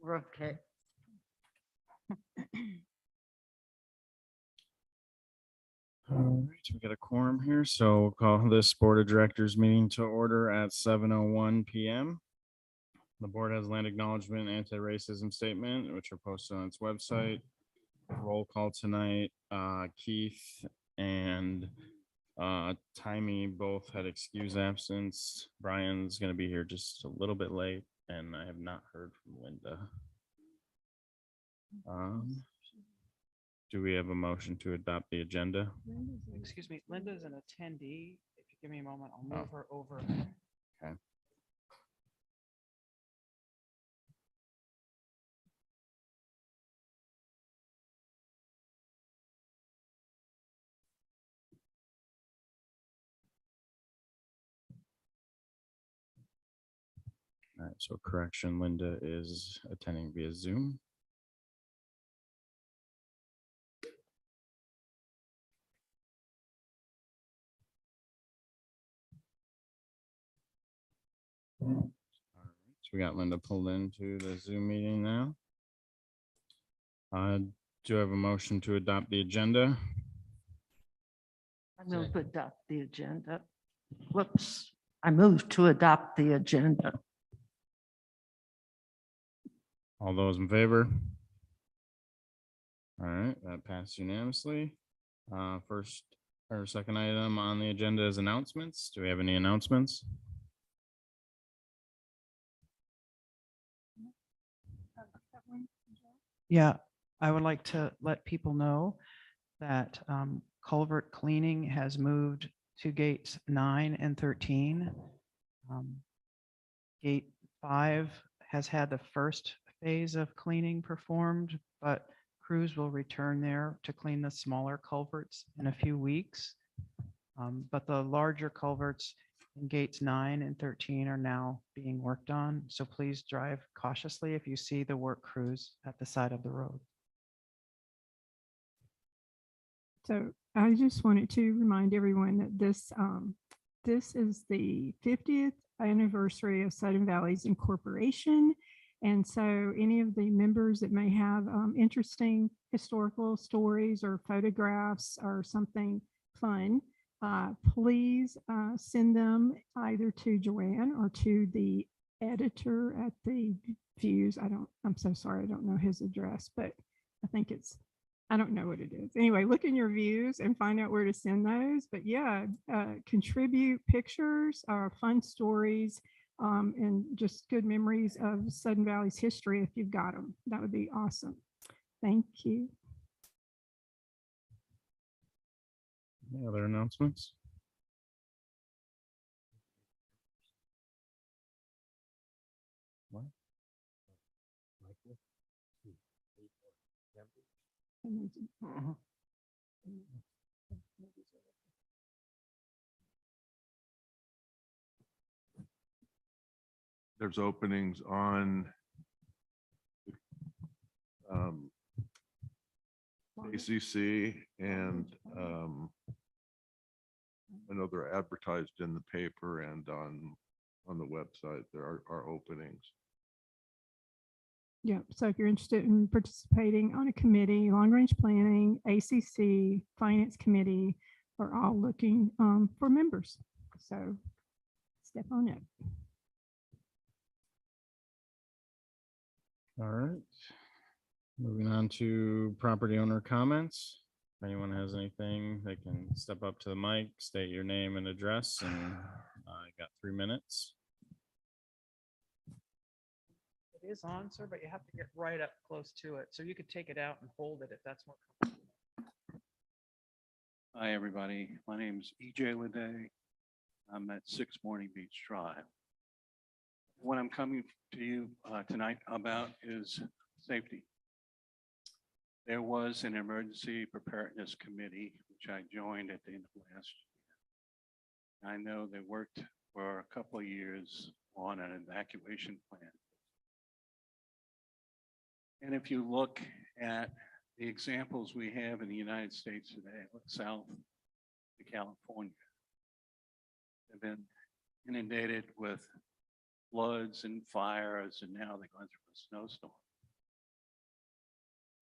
We're okay. All right, we got a quorum here, so we'll call this Board of Directors meeting to order at 7:01 PM. The board has land acknowledgement, and anti-racism statement, which are posted on its website. Roll call tonight, Keith and Timey both had excused absence. Brian's gonna be here just a little bit late, and I have not heard from Linda. Do we have a motion to adopt the agenda? Excuse me, Linda's an attendee. If you give me a moment, I'll move her over. Okay. All right, so correction, Linda is attending via Zoom. All right, so we got Linda pulled into the Zoom meeting now. Do I have a motion to adopt the agenda? I move to adopt the agenda. Whoops. I move to adopt the agenda. All those in favor? All right, that passed unanimously. First or second item on the agenda is announcements. Do we have any announcements? Yeah, I would like to let people know that culvert cleaning has moved to gates 9 and 13. Gate 5 has had the first phase of cleaning performed, but crews will return there to clean the smaller culverts in a few weeks. But the larger culverts in gates 9 and 13 are now being worked on. So please drive cautiously if you see the work crews at the side of the road. So I just wanted to remind everyone that this is the 50th anniversary of Sudden Valleys Incorporation. And so any of the members that may have interesting historical stories or photographs or something fun, please send them either to Joanne or to the editor at the Views. I'm so sorry, I don't know his address, but I think I don't know what it is. Anyway, look in your views and find out where to send those. But yeah, contribute pictures, fun stories, and just good memories of Sudden Valley's history if you've got them. That would be awesome. Thank you. Any other announcements? What? There's openings on ACC and I know they're advertised in the paper and on the website. There are openings. Yeah, so if you're interested in participating on a committee, long range planning, ACC, finance committee are all looking for members. So step on it. All right. Moving on to property owner comments. If anyone has anything, they can step up to the mic, state your name and address, and I got 3 minutes. It is on, sir, but you have to get right up close to it. So you could take it out and hold it if that's more comfortable. Hi, everybody. My name's EJ Leday. I'm at 6 Morning Beach Drive. What I'm coming to you tonight about is safety. There was an emergency preparedness committee, which I joined at the end of last year. I know they worked for a couple of years on an evacuation plan. And if you look at the examples we have in the United States today, look south to California. They've been inundated with floods and fires, and now they're going through a snowstorm.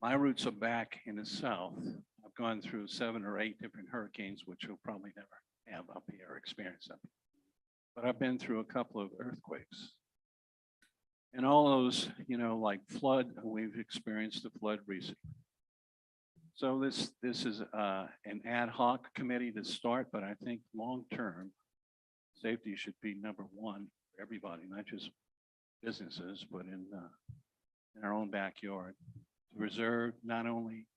My roots are back in the south. I've gone through 7 or 8 different hurricanes, which you'll probably never have up here or experience up here. But I've been through a couple of earthquakes. And all those, like flood, we've experienced a flood recently. So this is an ad hoc committee to start, but I think long-term, safety should be number one for everybody, not just businesses, but in our own backyard. To preserve not only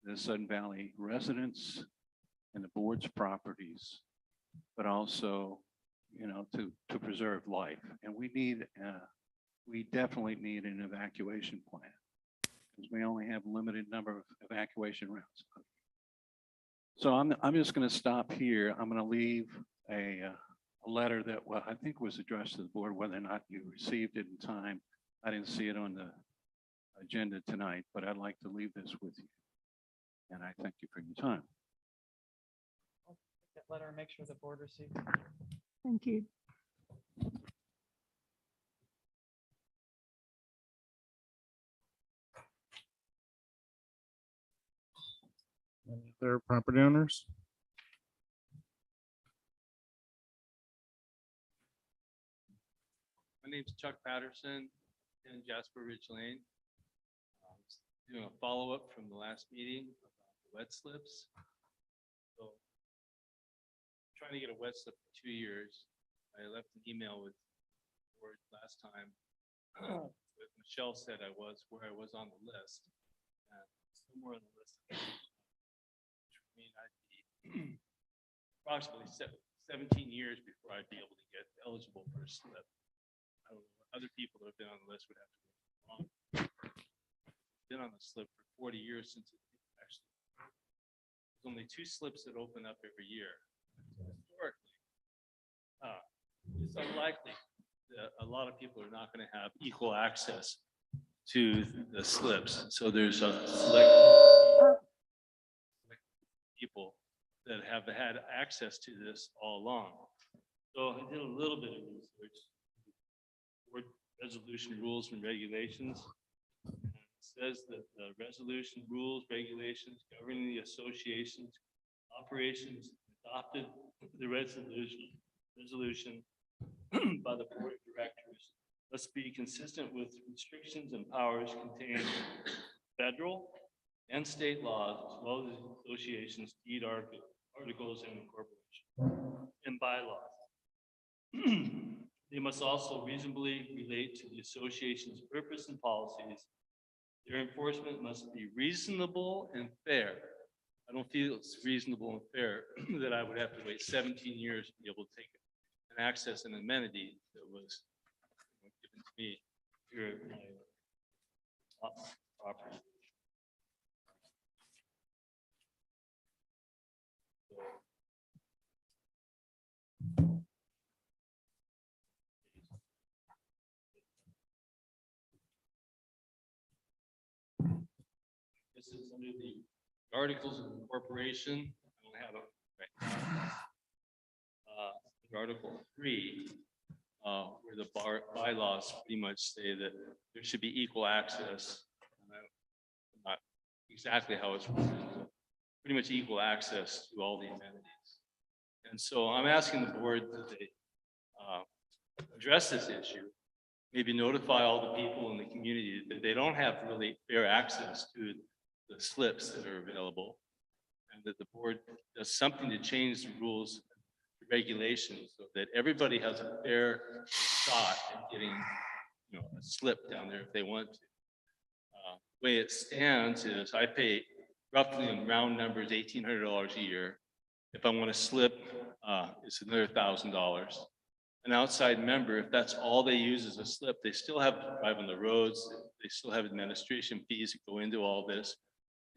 the Sudden Valley residents and the board's properties, but also, to preserve life. And we definitely need an evacuation plan because we only have a limited number of evacuation routes. So I'm just going to stop here. I'm going to leave a letter that I think was addressed to the board, whether or not you received it in time. I didn't see it on the agenda tonight, but I'd like to leave this with you. And I thank you for your time. I'll take that letter and make sure the board receives it. Thank you. Any other property owners? My name's Chuck Patterson in Jasper Ridge Lane. Just doing a follow-up from the last meeting about the wet slips. So trying to get a wet slip for 2 years. I left an email with the board last time. But Michelle said where I was on the list. And somewhere on the list, which would mean I'd be approximately 17 years before I'd be able to get eligible for a slip. I don't know what other people that have been on the list would have to wait long. Been on the slip for 40 years since it actually. There's only 2 slips that open up every year. Historically, it's unlikely that a lot of people are not going to have equal access to the slips. So there's a select people that have had access to this all along. So I did a little bit of research. Board resolution rules and regulations. And it says that the resolution rules, regulations governing the association's operations adopted the resolution by the board of directors must be consistent with restrictions and powers contained in federal and state laws, as well as the association's deed articles and incorporation and bylaws. They must also reasonably relate to the association's purpose and policies. Their enforcement must be reasonable and fair. I don't feel it's reasonable and fair that I would have to wait 17 years to be able to take and access an amenity that was given to me here at my property. This is under the Articles of Incorporation. I don't have it right now. Article 3, where the bylaws pretty much say that there should be equal access. Not exactly how it's written, but pretty much equal access to all the amenities. And so I'm asking the board that they address this issue, maybe notify all the people in the community that they don't have really fair access to the slips that are available, and that the board does something to change the rules, regulations, so that everybody has a fair shot at getting, a slip down there if they want to. The way it stands is I pay roughly in round numbers $1,800 a year. If I want to slip, it's another $1,000. An outside member, if that's all they use as a slip, they still have to drive on the roads. They still have administration fees that go into all this.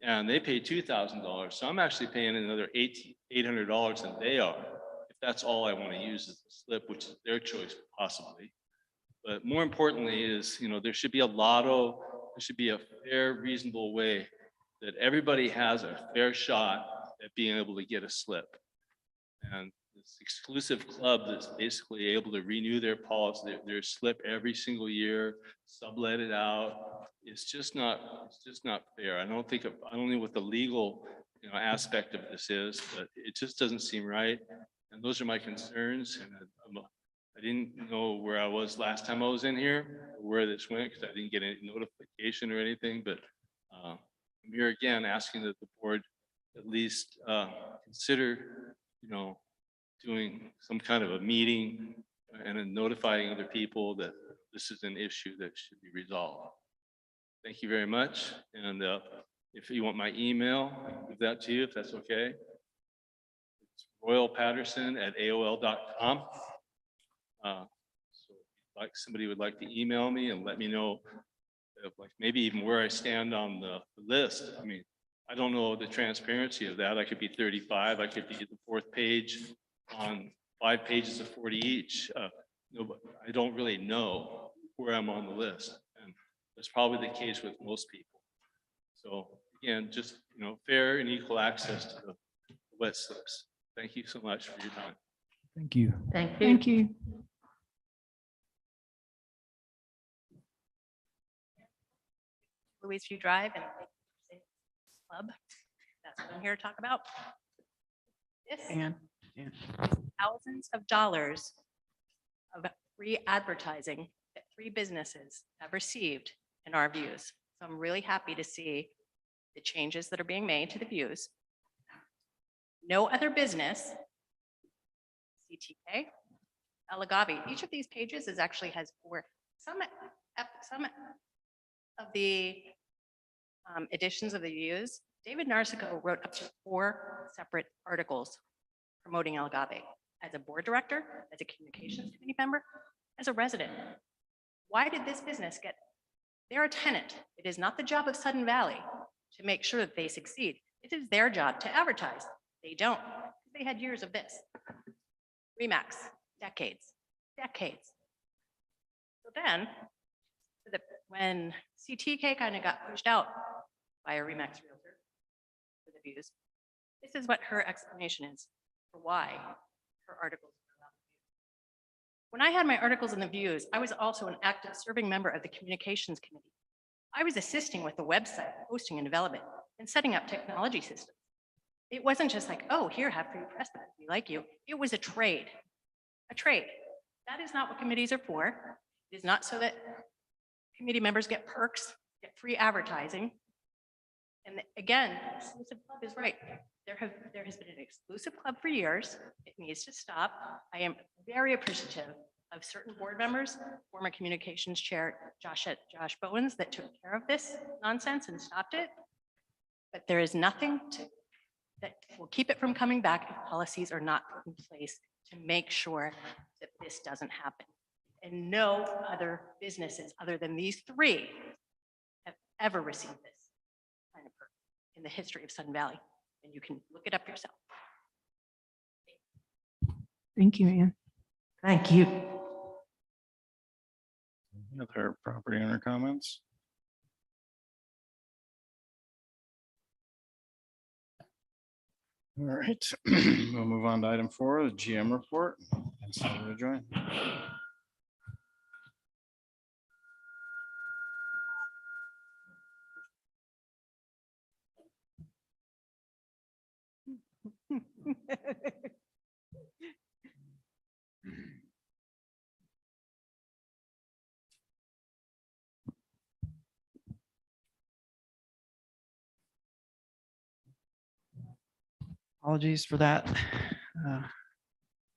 And they pay $2,000. So I'm actually paying another $800 than they are, if that's all I want to use as a slip, which is their choice possibly. But more importantly is, there should be there should be a fair, reasonable way that everybody has a fair shot at being able to get a slip. And the this exclusive club that's basically able to renew their policy, their slip every single year, sublet it out. It's just not fair. I don't know what the legal, aspect of this is, but it just doesn't seem right. And those are my concerns. And I didn't know where I was last time I was in here, or where this went, because I didn't get any notification or anything, but I'm here again asking that the board at least consider, doing some kind of a meeting and then notifying other people that this is an issue that should be resolved. Thank you very much. And if you want my email, I can give that to you if that's okay. It's royalpatterson@aol.com. So if somebody would like to email me and let me know, maybe even where I stand on the list. I mean, I don't know the transparency of that. I could be 35. I could be at the 4th page on 5 pages of 40 each. But I don't really know where I'm on the list. And that's probably the case with most people. So again, just, fair and equal access to the wet slips. Thank you so much for your time. Thank you. Thank you. Thank you. Louise View Drive and Club. That's what I'm here to talk about. This And thousands of dollars of free advertising that 3 businesses have received in our views. So I'm really happy to see the changes that are being made to the views. No other business, CTK, El Agave, each of these pages actually has 4, some of the editions of the views. David Narcico wrote up to 4 separate articles promoting El Agave as a board director, as a communications committee member, as a resident. Why did this business get, they're a tenant. It is not the job of Sudden Valley to make sure that they succeed. It is their job to advertise. They don't. They had years of this. Remax, decades. So then, when CTK kind of got pushed out by a Remax realtor for the views, this is what her explanation is for why her articles were allowed. When I had my articles in the views, I was also an active serving member of the communications committee. I was assisting with the website, hosting and development, and setting up technology systems. It wasn't just like, oh, here, have free press, we like you. It was a trade. That is not what committees are for. It is not so that committee members get perks, get free advertising. And again, exclusive club is right. There has been an exclusive club for years. It needs to stop. I am very appreciative of certain board members, former communications chair Josh Bowens, that took care of this nonsense and stopped it. But there is nothing that will keep it from coming back if policies are not put in place to make sure that this doesn't happen. And no other businesses other than these 3 have ever received this kind of perk in the history of Sun Valley. And you can look it up yourself. Thank you, Ann. Thank you. Any other property owner comments? All right, we'll move on to item 4, the GM report. Thanks for joining. apologies for that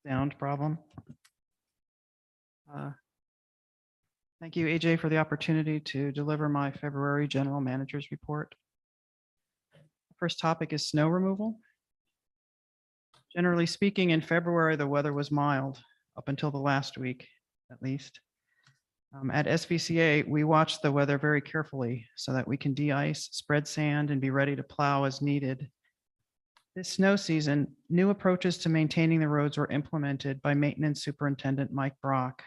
sound problem. Thank you, AJ, for the opportunity to deliver my February general manager's report. First topic is snow removal. Generally speaking, in February, the weather was mild up until the last week, at least. At SVCA, we watch the weather very carefully so that we can de-ice, spread sand, and be ready to plow as needed. This snow season, new approaches to maintaining the roads were implemented by Maintenance Superintendent Mike Brock.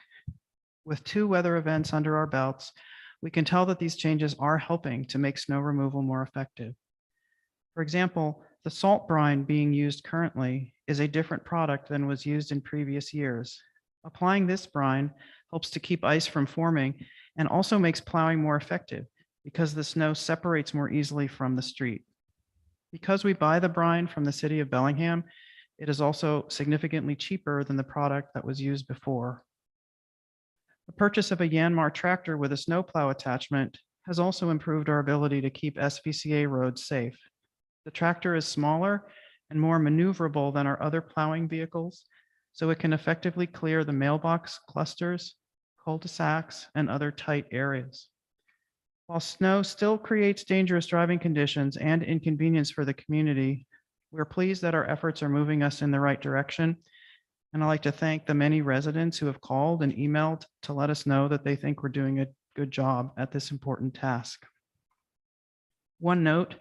With 2 weather events under our belts, we can tell that these changes are helping to make snow removal more effective. For example, The salt brine being used currently is a different product than was used in previous years. Applying this brine helps to keep ice from forming and also makes plowing more effective because the snow separates more easily from the street. Because we buy the brine from the city of Bellingham, it is also significantly cheaper than the product that was used before. The purchase of a Yanmar tractor with a snowplow attachment has also improved our ability to keep SVCA roads safe. The tractor is smaller and more maneuverable than our other plowing vehicles, so it can effectively clear the mailbox clusters, cul-de-sacs, and other tight areas. While snow still creates dangerous driving conditions and inconvenience for the community, we're pleased that our efforts are moving us in the right direction. And I'd like to thank the many residents who have called and emailed to let us know that they think we're doing a good job at this important task. One note,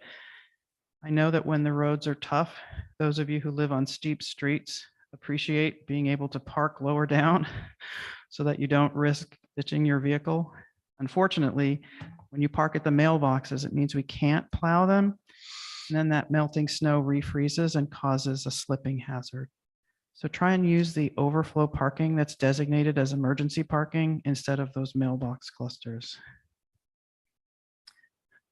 I know that when the roads are tough, those of you who live on steep streets appreciate being able to park lower down so that you don't risk ditching your vehicle. Unfortunately, when you park at the mailboxes, it means we can't plow them. And then that melting snow refreezes and causes a slipping hazard. So try and use the overflow parking that's designated as emergency parking instead of those mailbox clusters.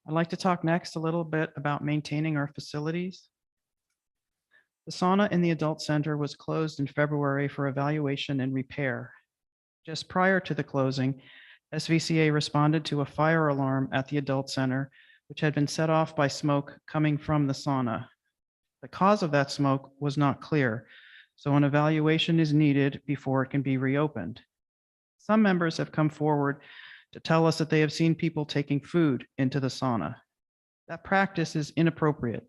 I'd like to talk next a little bit about maintaining our facilities. The sauna in the adult center was closed in February for evaluation and repair. Just prior to the closing, SVCA responded to a fire alarm at the adult center, which had been set off by smoke coming from the sauna. The cause of that smoke was not clear, so an evaluation is needed before it can be reopened. Some members have come forward to tell us that they have seen people taking food into the sauna. That practice is inappropriate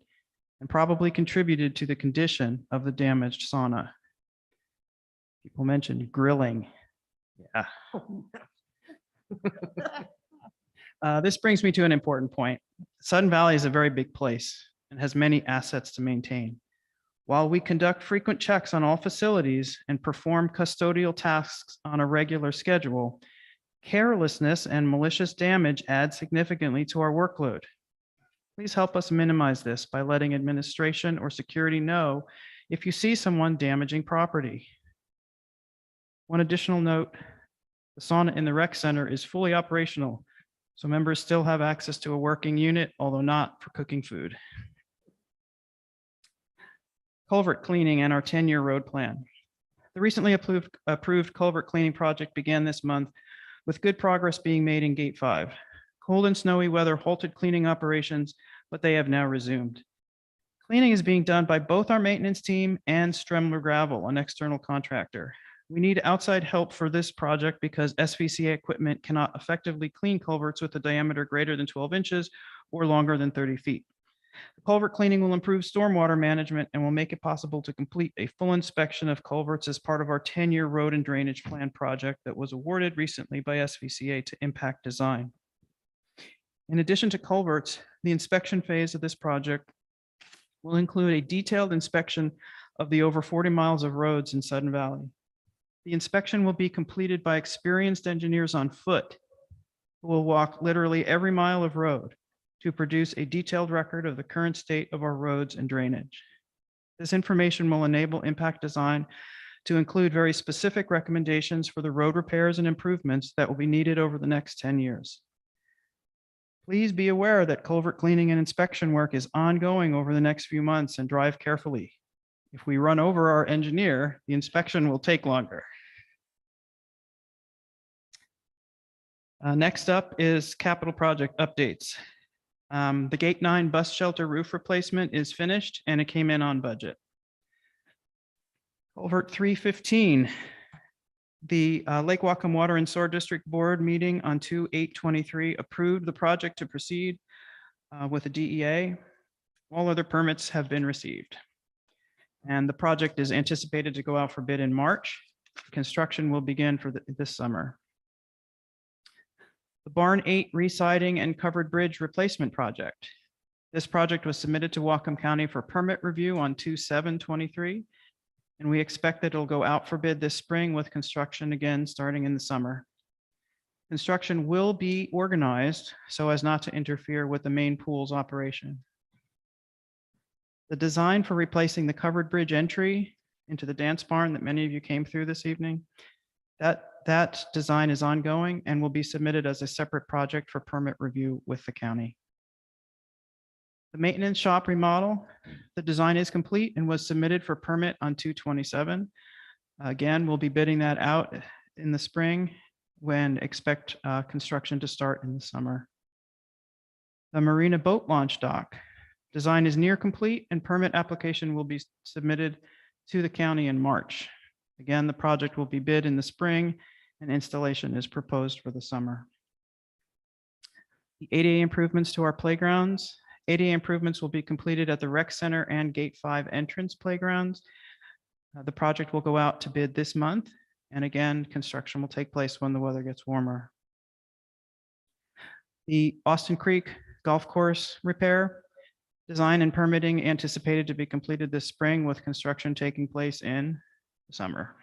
and probably contributed to the condition of the damaged sauna. People mentioned grilling. Yeah. This brings me to an important point. Sudden Valley is a very big place and has many assets to maintain. While we conduct frequent checks on all facilities and perform custodial tasks on a regular schedule, carelessness and malicious damage add significantly to our workload. Please help us minimize this by letting administration or security know if you see someone damaging property. One additional note, the sauna in the rec center is fully operational, so members still have access to a working unit, although not for cooking food. Culvert cleaning and our 10-year road plan. The recently approved culvert cleaning project began this month with good progress being made in Gate 5. Cold and snowy weather halted cleaning operations, but they have now resumed. Cleaning is being done by both our maintenance team and Stremler Gravel, an external contractor. We need outside help for this project because SVCA equipment cannot effectively clean culverts with a diameter greater than 12 inches or longer than 30 feet. The culvert cleaning will improve stormwater management and will make it possible to complete a full inspection of culverts as part of our 10-year road and drainage plan project that was awarded recently by SVCA to Impact Design. In addition to culverts, the inspection phase of this project will include a detailed inspection of the over 40 miles of roads in Sudden Valley. The inspection will be completed by experienced engineers on foot who will walk literally every mile of road to produce a detailed record of the current state of our roads and drainage. This information will enable Impact Design to include very specific recommendations for the road repairs and improvements that will be needed over the next 10 years. Please be aware that culvert cleaning and inspection work is ongoing over the next few months and drive carefully. If we run over our engineer, the inspection will take longer. Next up is capital project updates. The Gate 9 bus shelter roof replacement is finished and it came in on budget. Culvert 315, the Lake Whatcom Water and Sewer District Board meeting on 2/8/23 approved the project to proceed with the DEA. All other permits have been received. And the project is anticipated to go out for bid in March. Construction will begin for this summer. The Barn 8 re-siding and covered bridge replacement project. This project was submitted to Whatcom County for permit review on 2/7/23, and we expect that it'll go out for bid this spring with construction again starting in the summer. Construction will be organized so as not to interfere with the main pool's operation. The design for replacing the covered bridge entry into the dance barn that many of you came through this evening, that design is ongoing and will be submitted as a separate project for permit review with the county. The maintenance shop remodel, the design is complete and was submitted for permit on 2/27. Again, we'll be bidding that out in the spring when expect construction to start in the summer. The Marina Boat Launch Dock, design is near complete and permit application will be submitted to the county in March. Again, the project will be bid in the spring and installation is proposed for the summer. The ADA improvements to our playgrounds. ADA improvements will be completed at the rec center and Gate 5 entrance playgrounds. The project will go out to bid this month. And again, construction will take place when the weather gets warmer. The Austin Creek Golf Course repair, design and permitting anticipated to be completed this spring with construction taking place in the summer.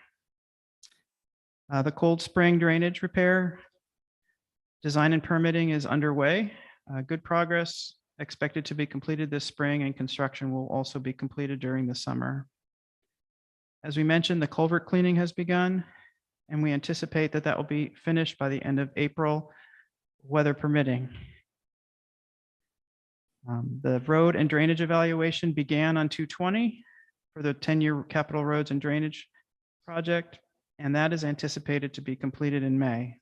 The Cold Spring drainage repair, design and permitting is underway. Good progress expected to be completed this spring and construction will also be completed during the summer. As we mentioned, the culvert cleaning has begun and we anticipate that will be finished by the end of April, weather permitting. The road and drainage evaluation began on 2/20 for the 10-year capital roads and drainage project, and that is anticipated to be completed in May.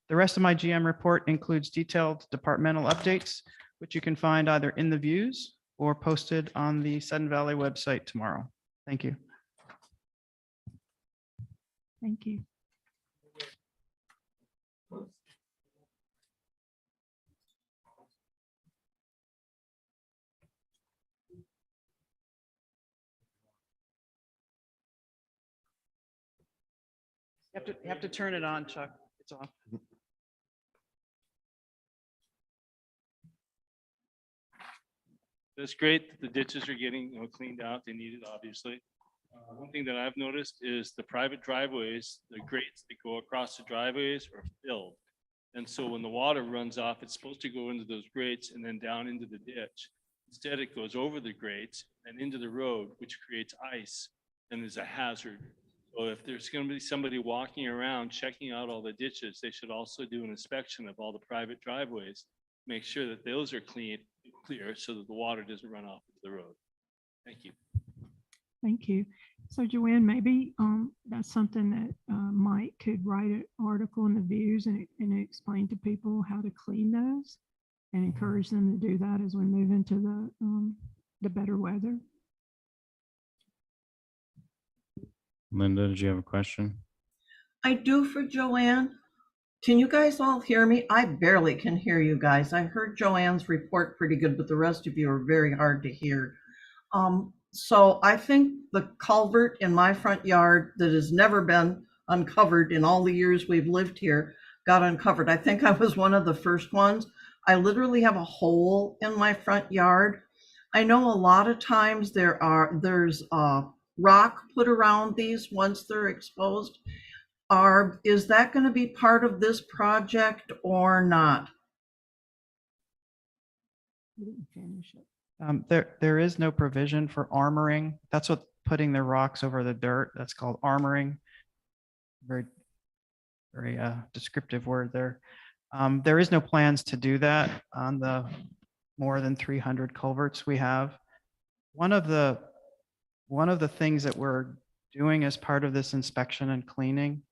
The rest of my GM report includes detailed departmental updates, which you can find either in the views or posted on the Sudden Valley website tomorrow. Thank you. Thank you. You have to turn it on, Chuck. It's off. It's great that the ditches are getting, cleaned out. They need it, obviously. One thing that I've noticed is the private driveways, the grates that go across the driveways are filled. And so when the water runs off, it's supposed to go into those grates and then down into the ditch. Instead, it goes over the grates and into the road, which creates ice and is a hazard. So if there's going to be somebody walking around checking out all the ditches, they should also do an inspection of all the private driveways, make sure that those are clear so that the water doesn't run off into the road. Thank you. Thank you. So Joanne, maybe that's something that Mike could write an article in the views and explain to people how to clean those and encourage them to do that as we move into the better weather. Linda, did you have a question? I do for Joanne. Can you guys all hear me? I barely can hear you guys. I heard Joanne's report pretty good, but the rest of you are very hard to hear. So I think the culvert in my front yard that has never been uncovered in all the years we've lived here got uncovered. I think I was one of the first ones. I literally have a hole in my front yard. I know a lot of times there's rock put around these once they're exposed. Is that going to be part of this project or not? We didn't finish it. There is no provision for armoring. That's what putting the rocks over the dirt. That's called armoring. Very, very descriptive word there. There is no plans to do that on the more than 300 culverts we have. One of the things that we're doing as part of this inspection and cleaning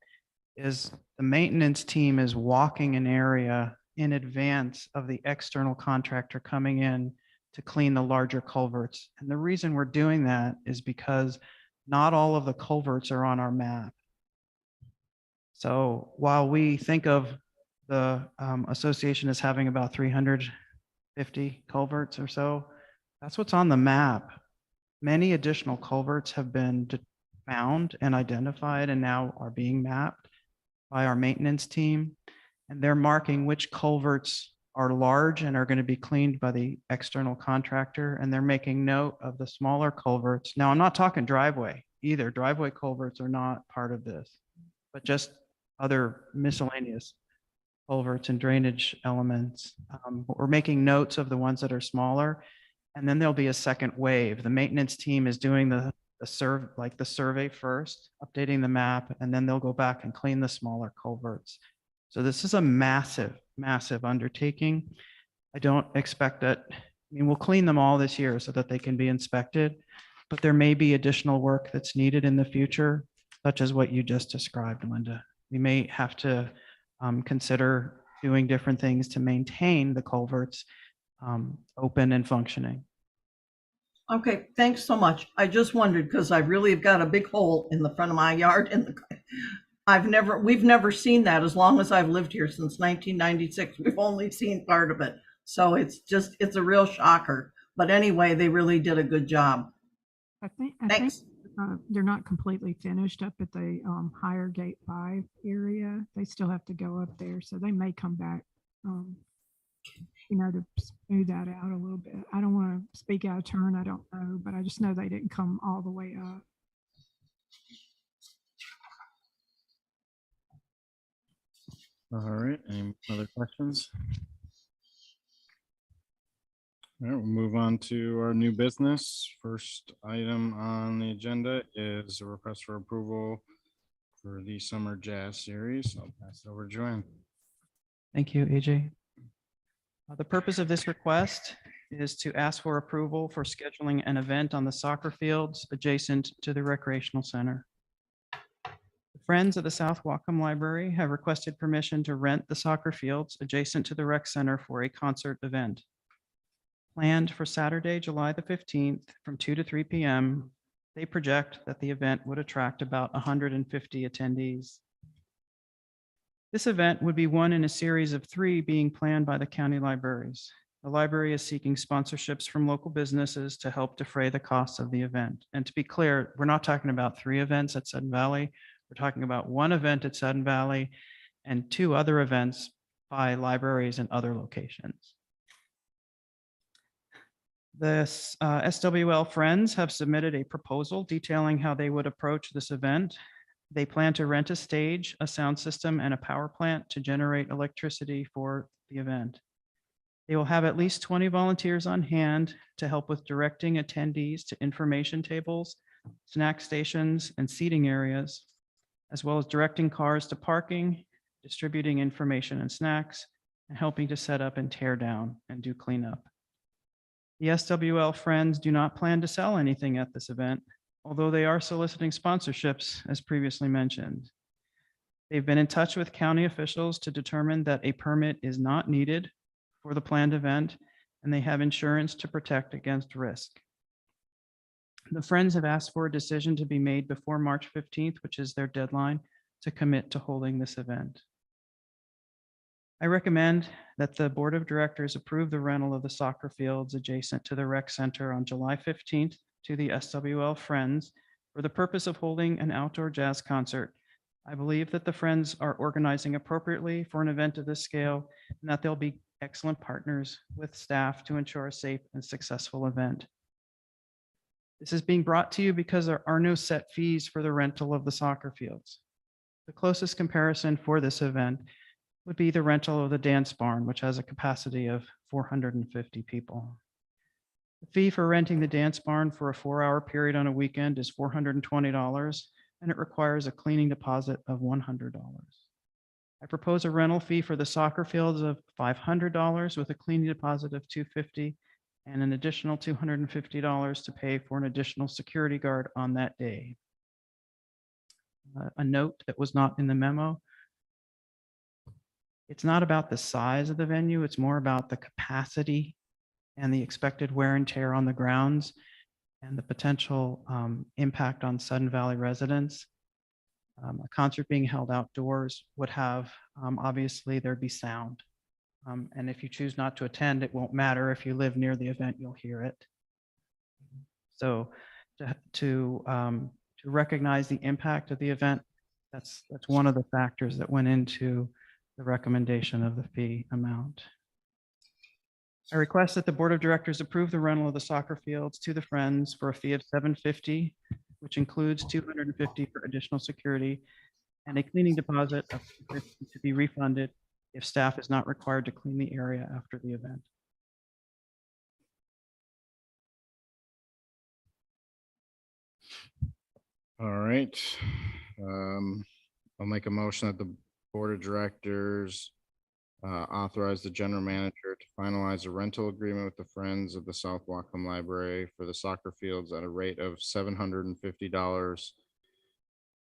is the maintenance team is walking an area in advance of the external contractor coming in to clean the larger culverts. And the reason we're doing that is because not all of the culverts are on our map. So while we think of the association as having about 350 culverts or so, that's what's on the map. Many additional culverts have been found and identified and now are being mapped by our maintenance team. And they're marking which culverts are large and are going to be cleaned by the external contractor. And they're making note of the smaller culverts. Now, I'm not talking driveway either. Driveway culverts are not part of this, but just other miscellaneous culverts and drainage elements. We're making notes of the ones that are smaller And then there'll be a second wave. The maintenance team is doing the survey first, updating the map, and then they'll go back and clean the smaller culverts. So this is a massive, massive undertaking. I don't expect that, I mean, we'll clean them all this year so that they can be inspected, but there may be additional work that's needed in the future, such as what you just described, Linda. We may have to consider doing different things to maintain the culverts open and functioning. Okay, thanks so much. I just wondered because I really have got a big hole in the front of my yard and we've never seen that as long as I've lived here since 1996. We've only seen part of it. So it's a real shocker. But anyway, they really did a good job. I think Thanks. they're not completely finished up at the higher gate 5 area. They still have to go up there, so they may come back, to smooth that out a little bit. I don't want to speak out of turn. I don't know, but I just know they didn't come all the way up. All right, any other questions? All right, we'll move on to our new business. First item on the agenda is a request for approval for the Summer Jazz Series. I'll pass it over to Joanne. Thank you, AJ. The purpose of this request is to ask for approval for scheduling an event on the soccer fields adjacent to the recreational center. The Friends of the South Wacom Library have requested permission to rent the soccer fields adjacent to the rec center for a concert event. Planned for Saturday, July the 15th from 2 to 3 p.m., they project that the event would attract about 150 attendees. This event would be one in a series of 3 being planned by the county libraries. The library is seeking sponsorships from local businesses to help defray the costs of the event. And to be clear, we're not talking about 3 events at Sudden Valley. We're talking about 1 event at Sudden Valley and 2 other events by libraries in other locations. The SWL Friends have submitted a proposal detailing how they would approach this event. They plan to rent a stage, a sound system, and a power plant to generate electricity for the event. They will have at least 20 volunteers on hand to help with directing attendees to information tables, snack stations, and seating areas, as well as directing cars to parking, distributing information and snacks, and helping to set up and tear down and do cleanup. The SWL Friends do not plan to sell anything at this event, although they are soliciting sponsorships, as previously mentioned. They've been in touch with county officials to determine that a permit is not needed for the planned event, and they have insurance to protect against risk. The Friends have asked for a decision to be made before March 15th, which is their deadline to commit to holding this event. I recommend that the Board of Directors approve the rental of the soccer fields adjacent to the rec center on July 15th to the SWL Friends for the purpose of holding an outdoor jazz concert. I believe that the Friends are organizing appropriately for an event of this scale and that they'll be excellent partners with staff to ensure a safe and successful event. This is being brought to you because there are no set fees for the rental of the soccer fields. The closest comparison for this event would be the rental of the dance barn, which has a capacity of 450 people. The fee for renting the dance barn for a 4-hour period on a weekend is $420, and it requires a cleaning deposit of $100. I propose a rental fee for the soccer fields of $500 with a cleaning deposit of $250 and an additional $250 to pay for an additional security guard on that day. A note that was not in the memo. It's not about the size of the venue, it's more about the capacity and the expected wear and tear on the grounds and the potential impact on Sudden Valley residents. A concert being held outdoors would have, obviously there'd be sound. And if you choose not to attend, it won't matter. If you live near the event, you'll hear it. So to recognize the impact of the event, that's one of the factors that went into the recommendation of the fee amount. I request that the Board of Directors approve the rental of the soccer fields to the Friends for a fee of $750, which includes $250 for additional security and a cleaning deposit of $250 to be refunded if staff is not required to clean the area after the event. All right. I'll make a motion that the Board of Directors authorize the general manager to finalize a rental agreement with the Friends of the South Wacom Library for the soccer fields at a rate of $750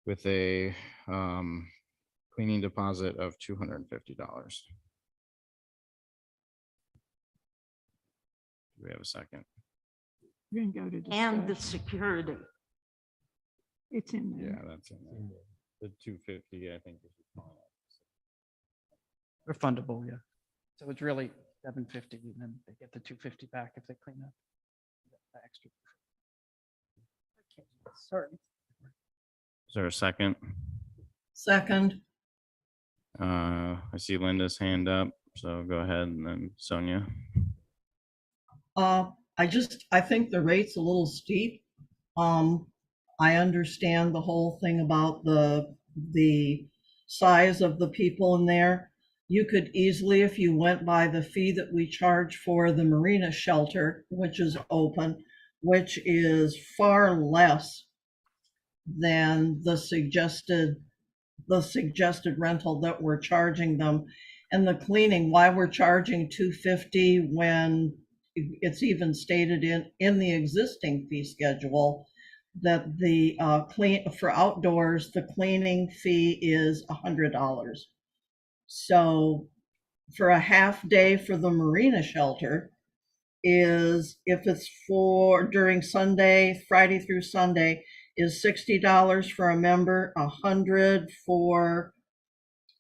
with a cleaning deposit of $250. Do we have a second? We're gonna go to And the discussion. security. It's in Yeah, there. that's in there. The 250, I think. is fine. Refundable, yeah. So it's really 750 and then they get the 250 back if they clean up. the extra. Certain. Is there a second? Second, I see Linda's hand up, so go ahead and then Sonia. I think the rate's a little steep. I understand the whole thing about the size of the people in there. You could easily, if you went by the fee that we charge for the marina shelter, which is open, which is far less than the suggested rental that we're charging them. And the cleaning, why we're charging $250 when it's even stated in the existing fee schedule that the for outdoors, the cleaning fee is $100. So for a half day for the marina shelter is, if it's for during Sunday, Friday through Sunday, is $60 for a member, $100 for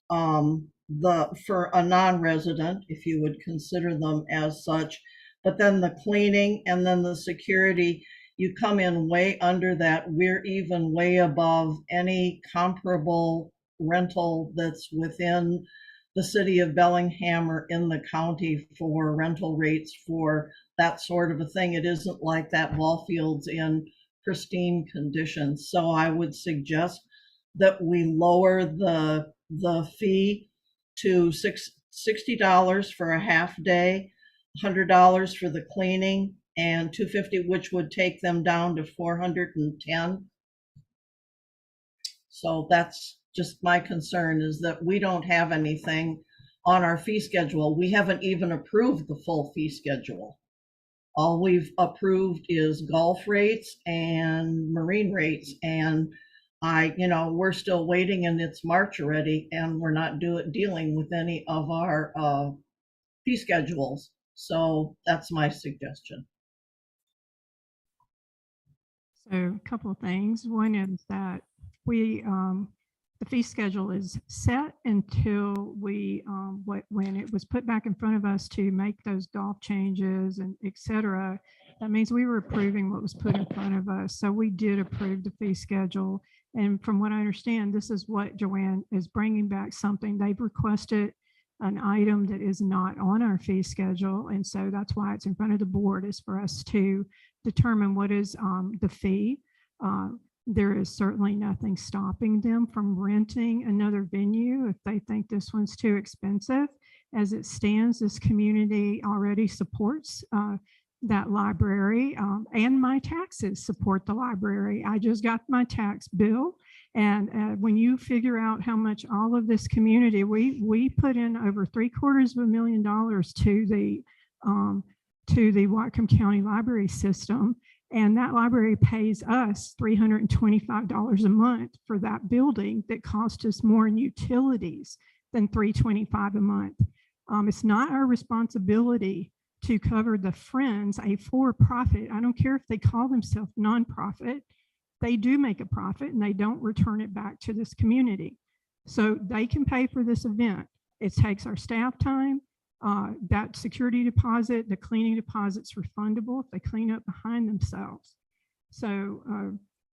for a non-resident, if you would consider them as such. But then the cleaning and then the security, you come in way under that. We're even way above any comparable rental that's within the city of Bellingham or in the county for rental rates for that sort of a thing. It isn't like that ball field's in pristine condition. So I would suggest that we lower the fee to $60 for a half day, $100 for the cleaning, and $250, which would take them down to $410. So that's just my concern, is that we don't have anything on our fee schedule. We haven't even approved the full fee schedule. All we've approved is golf rates and marine rates, and we're still waiting, and it's March already, and we're not dealing with any of our fee schedules. So that's my suggestion. So a couple of things. One is that the fee schedule is set until when it was put back in front of us to make those golf changes and et cetera. That means we were approving what was put in front of us. So we did approve the fee schedule. And from what I understand, this is what Joanne is bringing back, something they've requested, an item that is not on our fee schedule. And so that's why it's in front of the board, is for us to determine what is the fee. There is certainly nothing stopping them from renting another venue if they think this one's too expensive. As it stands, this community already supports that library, and my taxes support the library. I just got my tax bill, and when you figure out how much all of this community, we put in over $750,000 to the Whatcom County Library System. And that library pays us $325 a month for that building that cost us more in utilities than $325 a month. It's not our responsibility to cover the Friends, a for-profit. I don't care if they call themselves nonprofit. They do make a profit and they don't return it back to this community. So they can pay for this event. It takes our staff time. That security deposit, the cleaning deposit's refundable if they clean up behind themselves. So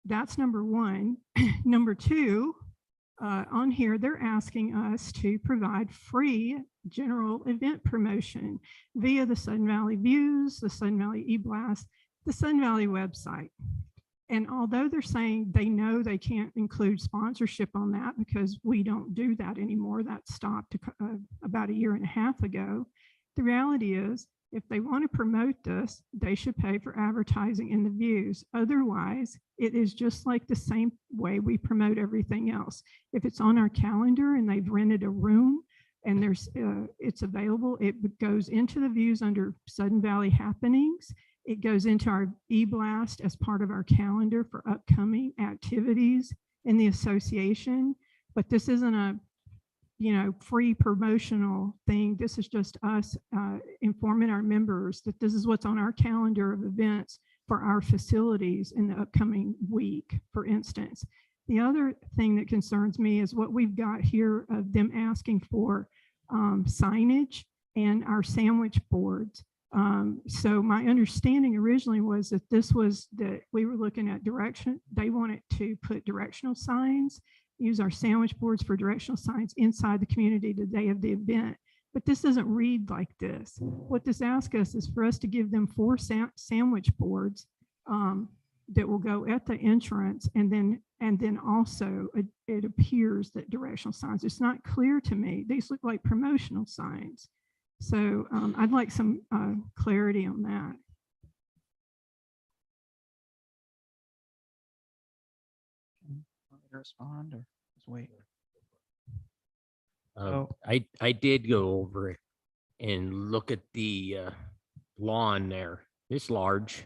that's number one. Number two, on here, they're asking us to provide free general event promotion via the Sun Valley Views, the Sun Valley eBlast, the Sun Valley website. And although they're saying they know they can't include sponsorship on that because we don't do that anymore, that stopped about 1.5 years ago. The reality is If they want to promote this, they should pay for advertising in the views. Otherwise, it is just like the same way we promote everything else. If it's on our calendar and they've rented a room and it's available, it goes into the views under Sudden Valley happenings. It goes into our e-blast as part of our calendar for upcoming activities in the association. But this isn't a free promotional thing. This is just us informing our members that this is what's on our calendar of events for our facilities in the upcoming week, for instance. The other thing that concerns me is what we've got here of them asking for signage and our sandwich boards. So my understanding originally was that that we were looking at direction. They wanted to put directional signs, use our sandwich boards for directional signs inside the community the day of the event. But this doesn't read like this. What this asks us is for us to give them 4 sandwich boards that will go at the entrance, and then also it appears that directional signs. It's not clear to me. These look like promotional signs. So I'd like some clarity on that. Want me to respond or just wait? I did go over it and look at the lawn there. It's large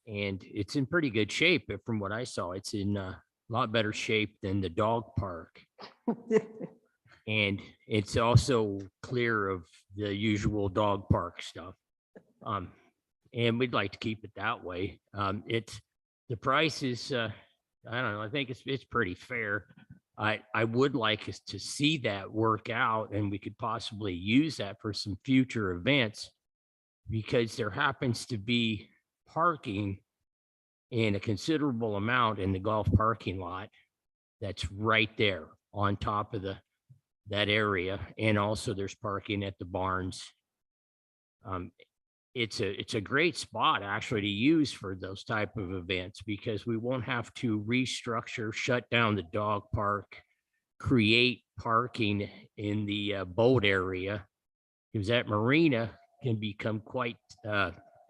and it's in pretty good shape. But from what I saw, it's in a lot better shape than the dog park. And it's also clear of the usual dog park stuff. And we'd like to keep it that way. The price is, I don't know, I think it's pretty fair. I would like us to see that work out, and we could possibly use that for some future events, because there happens to be parking in a considerable amount in the golf parking lot that's right there on top of that area. And also there's parking at the barns. It's a great spot actually to use for those type of events, because we won't have to restructure, shut down the dog park, create parking in the boat area, because that marina can become quite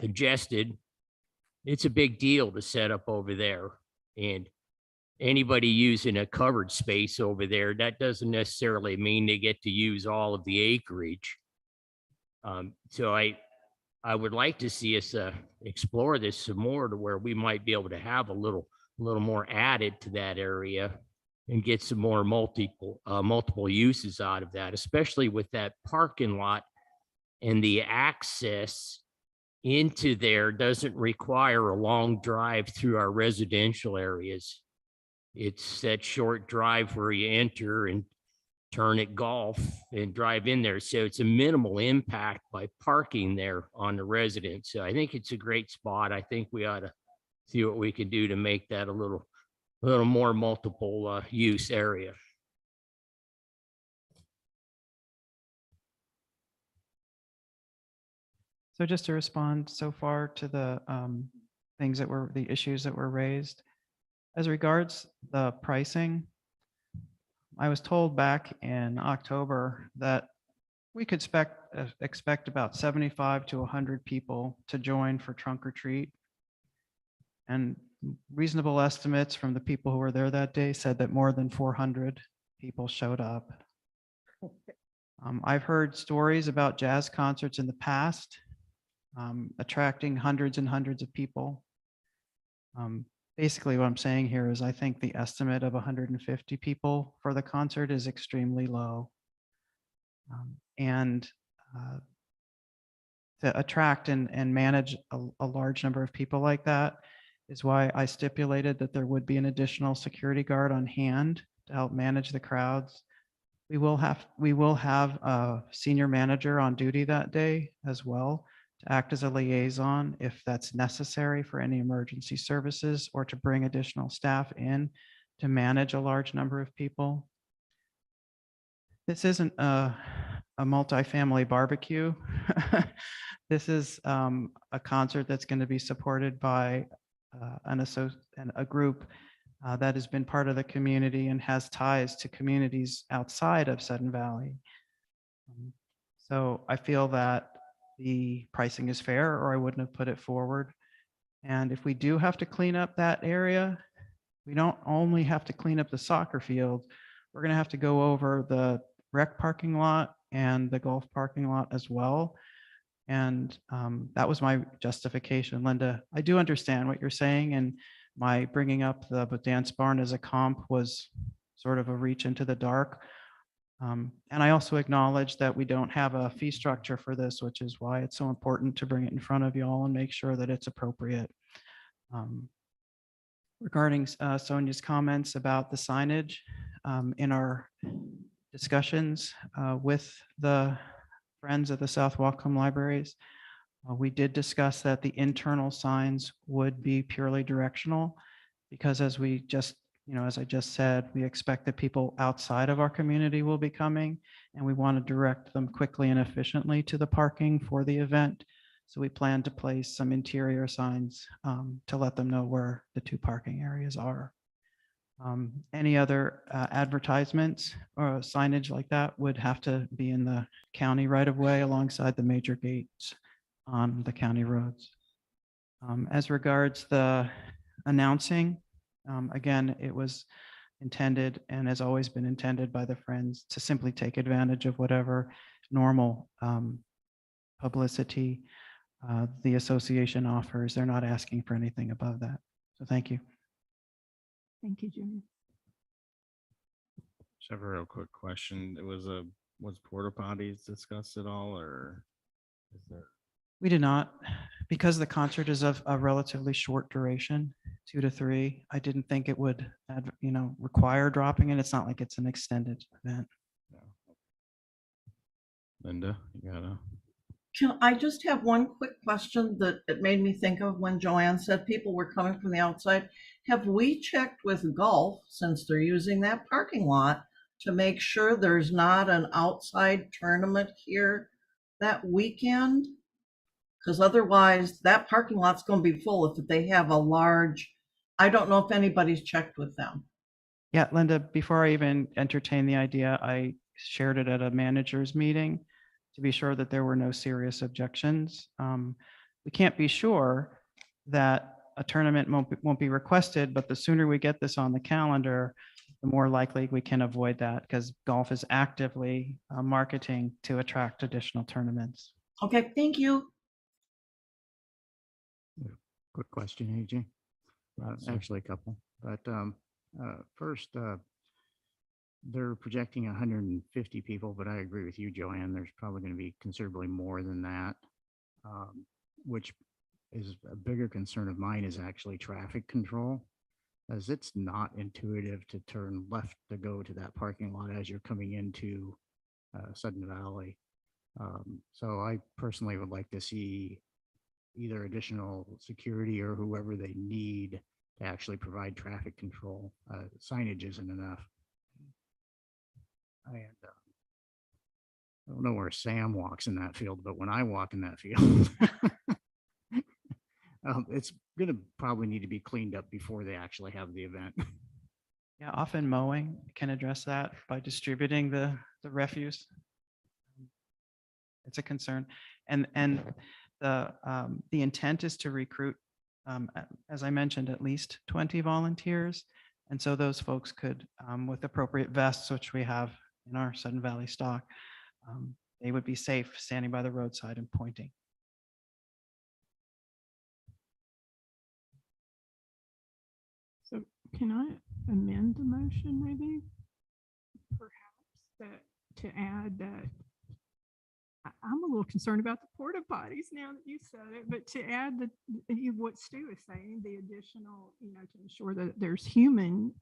congested. It's a big deal to set up over there, and anybody using a covered space over there, that doesn't necessarily mean they get to use all of the acreage. So I would like to see us explore this some more, to where we might be able to have a little more added to that area and get some more multiple uses out of that, especially with that parking lot. And the access into there doesn't require a long drive through our residential areas. It's that short drive where you enter and turn at golf and drive in there. So it's a minimal impact by parking there on the residents. So I think it's a great spot. I think we ought to see what we can do to make that a little more multiple use area. So just to respond so far to the the issues that were raised, as regards the pricing, I was told back in October that we could expect about 75 to 100 people to join for trunk or treat. And reasonable estimates from the people who were there that day said that more than 400 people showed up. I've heard stories about jazz concerts in the past, attracting hundreds and hundreds of people. Basically, what I'm saying here is I think the estimate of 150 people for the concert is extremely low. And to attract and manage a large number of people like that is why I stipulated that there would be an additional security guard on hand to help manage the crowds. We will have a senior manager on duty that day as well, to act as a liaison if that's necessary for any emergency services, or to bring additional staff in to manage a large number of people. This isn't a multifamily barbecue. This is a concert that's going to be supported by a group that has been part of the community and has ties to communities outside of Sudden Valley. So I feel that the pricing is fair, or I wouldn't have put it forward. And if we do have to clean up that area, we don't only have to clean up the soccer field. We're gonna have to go over the rec parking lot and the golf parking lot as well. And that was my justification, Linda. I do understand what you're saying, and my bringing up the dance barn as a comp was sort of a reach into the dark. And I also acknowledge that we don't have a fee structure for this, which is why it's so important to bring it in front of you all and make sure that it's appropriate. Regarding Sonia's comments about the signage, in our discussions with the Friends of the South Wacom Libraries, we did discuss that the internal signs would be purely directional, because as we just, as I just said, we expect that people outside of our community will be coming, and we want to direct them quickly and efficiently to the parking for the event. So we plan to place some interior signs to let them know where the two parking areas are. Any other advertisements or signage like that would have to be in the county right of way alongside the major gates on the county roads. As regards the announcing, again, it was intended and has always been intended by the Friends to simply take advantage of whatever normal publicity the association offers. They're not asking for anything above that. So thank you. Thank you, Jimmy. Just have a real quick question. Was porta potties discussed at all, or is there? We did not, because the concert is of a relatively short duration, 2 to 3. I didn't think it would, require dropping it. It's not like it's an extended event. No. Linda, you gotta. Can I just have one quick question that it made me think of when Joanne said people were coming from the outside? Have we checked with golf, since they're using that parking lot, to make sure there's not an outside tournament here that weekend? Because otherwise that parking lot's going to be full if they have a large, I don't know if anybody's checked with them. Yeah, Linda, before I even entertained the idea, I shared it at a manager's meeting to be sure that there were no serious objections. We can't be sure that a tournament won't be requested, but the sooner we get this on the calendar, the more likely we can avoid that, because golf is actively marketing to attract additional tournaments. Okay, thank you. Quick question, AJ. Actually, a couple, but first, they're projecting 150 people, but I agree with you, Joanne. There's probably going to be considerably more than that, which is a bigger concern of mine is actually traffic control, as it's not intuitive to turn left to go to that parking lot as you're coming into Sudden Valley. So I personally would like to see either additional security or whoever they need to actually provide traffic control. Signage isn't enough. And I don't know where Sam walks in that field, but when I walk in that field, it's going to probably need to be cleaned up before they actually have the event. Yeah, often mowing can address that by distributing the refuse. It's a concern. And the intent is to recruit, as I mentioned, at least 20 volunteers. And so those folks could, with appropriate vests, which we have in our Sudden Valley stock, they would be safe standing by the roadside and pointing. So can I amend the motion maybe? Perhaps that to add that I'm a little concerned about the porta potties now that you said it, but to add what Stu is saying, the additional, to ensure that there's human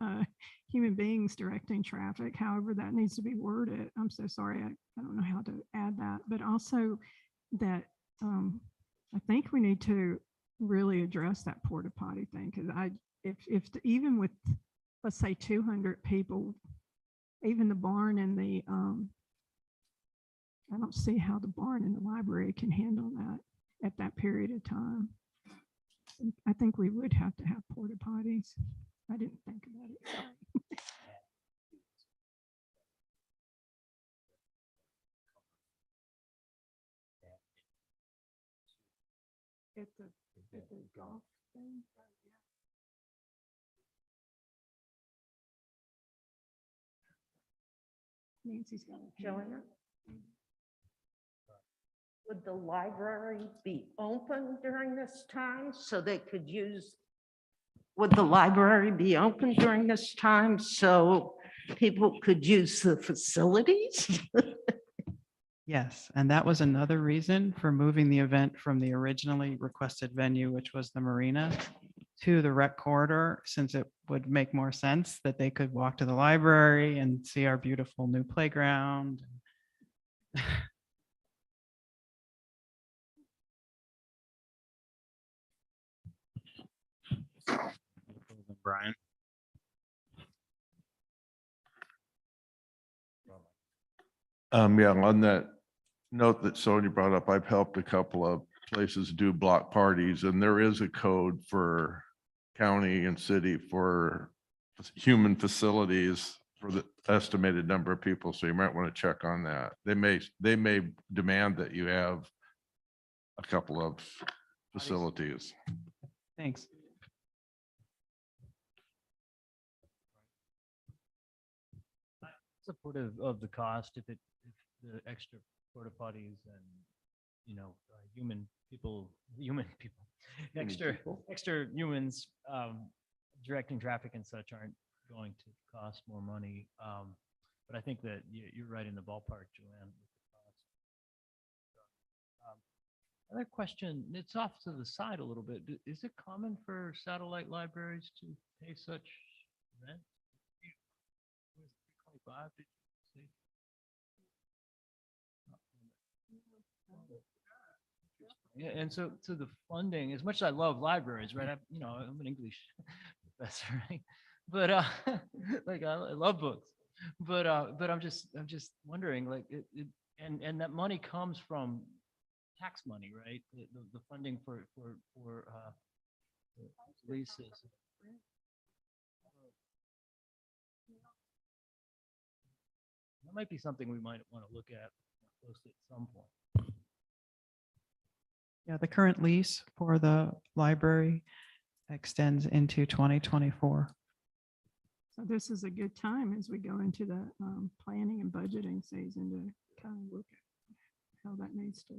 beings directing traffic, however that needs to be worded. I'm so sorry, I don't know how to add that, but also that I think we need to really address that porta potty thing, because even with, let's say 200 people, even the barn and the I don't see how the barn and the library can handle that at that period of time. I think we would have to have porta potties. I didn't think about it. Sorry. At the golf thing? Nancy's got a hand. Joanna? Would the library be open during this time so they could use? Would the library be open during this time so people could use the facilities? Yes, and that was another reason for moving the event from the originally requested venue, which was the marina, to the rec corridor, since it would make more sense that they could walk to the library and see our beautiful new playground. Brian? Yeah, on that note that Sonia brought up, I've helped a couple of places do block parties, and there is a code for county and city for human facilities for the estimated number of people, so you might want to check on that. They may demand that you have a couple of facilities. Thanks. Supportive of the cost if the extra porta potties and, human people, extra humans, directing traffic and such aren't going to cost more money. But I think that you're right in the ballpark, Joanne. With the cost. Other question, it's off to the side a little bit. Is it common for satellite libraries to pay such rent? 25, did you say? Yeah, and so the funding, as much as I love libraries, right? I'm an English professor, right? But like I love books, but I'm just wondering, like and that money comes from tax money, right? The funding for leases. That might be something we might want to look at closely at some point. Yeah, the current lease for the library extends into 2024. So this is a good time as we go into the planning and budgeting season to kind of look at how that needs to.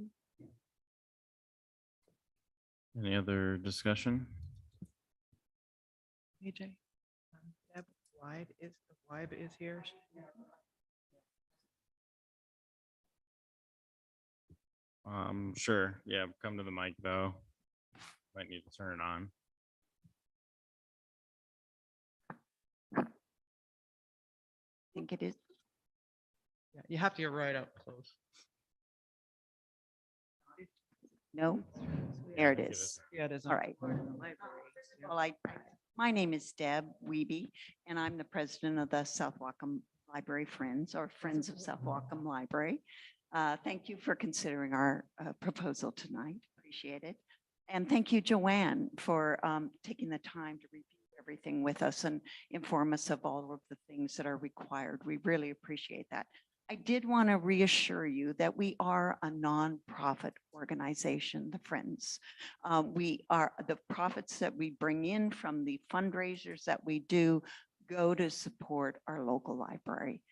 Any other discussion? AJ, Deb Weib is here. Sure. Yeah, come to the mic though. Might need to turn it on. I think it is. Yeah, you have to get right up close. No, there it is. Yeah, it is. All right. Well, my name is Deb Wiebe, and I'm the president of the South Wacom Library Friends, or Friends of South Wacom Library. Thank you for considering our proposal tonight. Appreciate it. And thank you, Joanne, for taking the time to review everything with us and inform us of all of the things that are required. We really appreciate that. I did want to reassure you that we are a nonprofit organization, the Friends. We are the profits that we bring in from the fundraisers that we do go to support our local library.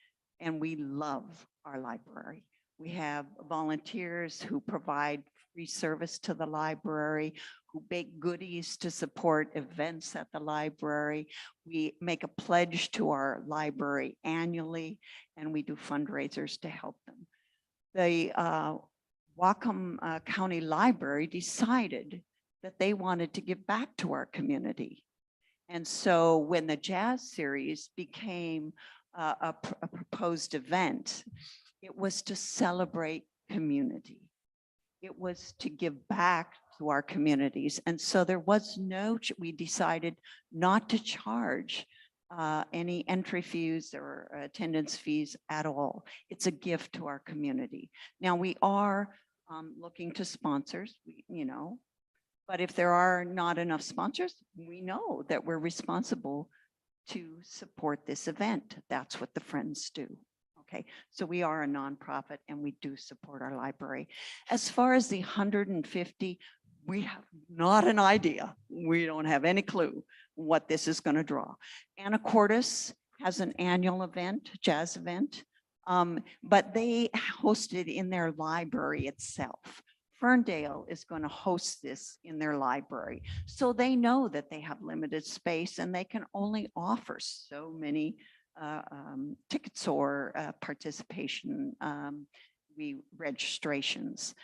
And we love our library. We have volunteers who provide free service to the library, who bake goodies to support events at the library. We make a pledge to our library annually, and we do fundraisers to help them. The Whatcom County Library decided that they wanted to give back to our community. And so when the Jazz Series became a proposed event, it was to celebrate community. It was to give back to our communities. And so there was we decided not to charge any entry fees or attendance fees at all. It's a gift to our community. Now we are looking to sponsors, but if there are not enough sponsors, we know that we're responsible to support this event. That's what the Friends do. Okay, so we are a nonprofit and we do support our library. As far as the 150, we have not an idea. We don't have any clue what this is going to draw. Anacortes has an annual event, jazz event, but they host it in their library itself. Ferndale is going to host this in their library. So they know that they have limited space and they can only offer so many tickets or participation registrations.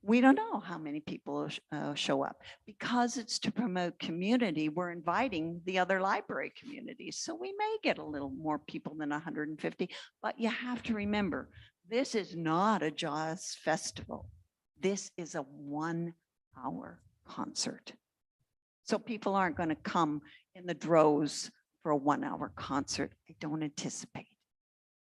We don't know how many people show up. Because it's to promote community, we're inviting the other library communities. So we may get a little more people than 150, but you have to remember, this is not a jazz festival. This is a 1-hour concert. So people aren't going to come in the droves for a 1-hour concert. I don't anticipate.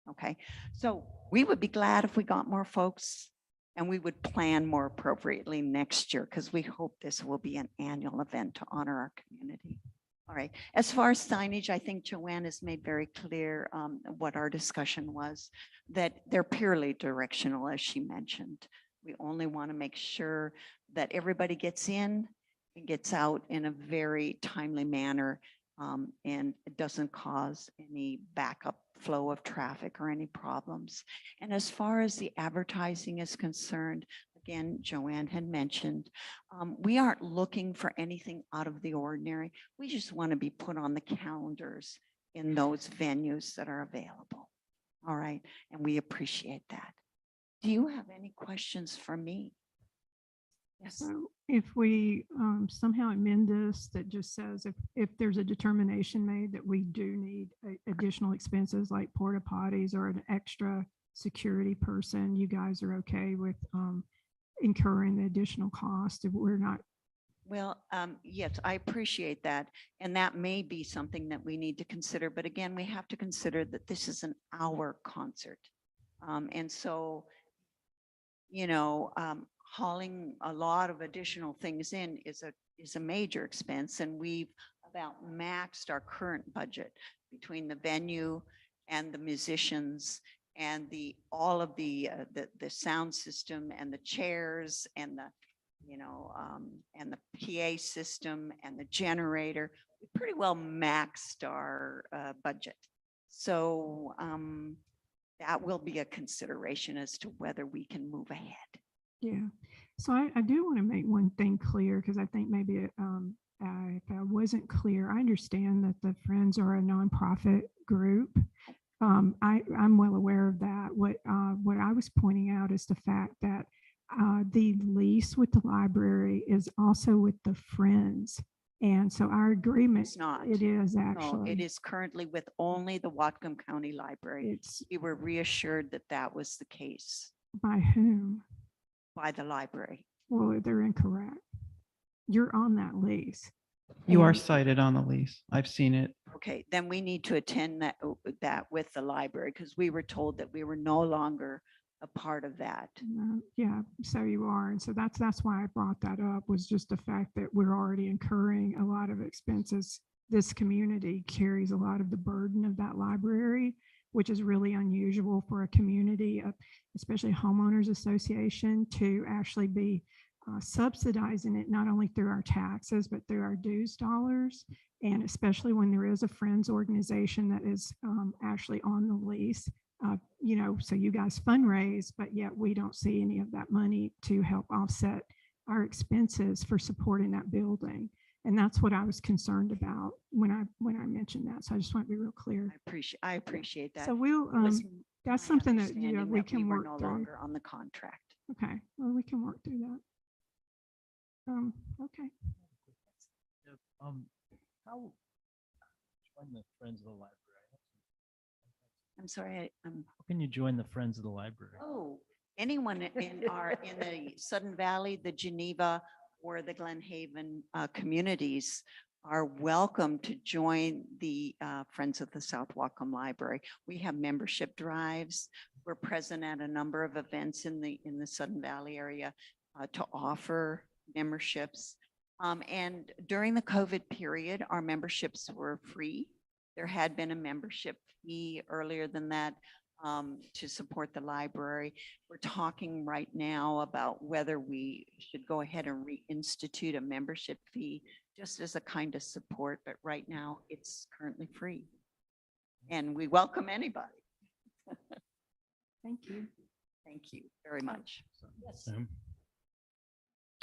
Okay, so we would be glad if we got more folks, and we would plan more appropriately next year because we hope this will be an annual event to honor our community. All right, as far as signage, I think Joanne has made very clear what our discussion was, that they're purely directional, as she mentioned. We only want to make sure that everybody gets in and gets out in a very timely manner, and it doesn't cause any backup flow of traffic or any problems. And as far as the advertising is concerned, again, Joanne had mentioned, we aren't looking for anything out of the ordinary. We just want to be put on the calendars in those venues that are available. All right, and we appreciate that. Do you have any questions for me? Yes. So if we somehow amend this, that just says if there's a determination made that we do need additional expenses like porta potties or an extra security person, you guys are okay with incurring the additional cost if we're not? Well, yes, I appreciate that. And that may be something that we need to consider. But again, we have to consider that this is an hour concert. And so, you know, hauling a lot of additional things in is a major expense. And we've about maxed our current budget between the venue and the musicians and all of the sound system and the chairs and the, you know, and the PA system and the generator. We pretty well maxed our budget. So that will be a consideration as to whether we can move ahead. Yeah. So I do want to make one thing clear, because I think maybe if I wasn't clear, I understand that the Friends are a nonprofit group. I'm well aware of that. What I was pointing out is the fact that the lease with the library is also with the Friends. And so our agreement. It's not. It is No, actually. it is currently with only the Whatcom County Library. We were reassured that that was the case By whom? by the library. Well, they're incorrect. You're on that lease. You are And- cited on the lease. I've seen it. Okay, then we need to attend that with the library because we were told that we were no longer a part of that. Yeah, so you are. And so that's why I brought that up, was just the fact that we're already incurring a lot of expenses. This community carries a lot of the burden of that library, which is really unusual for a community, especially homeowners association, to actually be subsidizing it, not only through our taxes, but through our dues dollars. And especially when there is a Friends organization that is actually on the lease. You know, so you guys fundraise, but yet we don't see any of that money to help offset our expenses for supporting that building. And that's what I was concerned about when I mentioned that. So I just want to be real clear. I appreciate that. So we'll, It was that's my something that, yeah, understanding we that can were work no through. longer on the contract. Okay, well, we can work through that. Okay. How join the Friends of the Library? I'm sorry, How can you join the Friends of the Library? oh, anyone in the Sudden Valley, the Geneva, or the Glen Haven communities are welcome to join the Friends of the South Whatcom Library. We have membership drives. We're present at a number of events in the Sudden Valley area to offer memberships. And during the COVID period, our memberships were free. There had been a membership fee earlier than that. to support the library. We're talking right now about whether we should go ahead and reinstitute a membership fee just as a kind of support, but right now it's currently free. And we welcome anybody. Thank you. Thank you very much. Yes. Sam?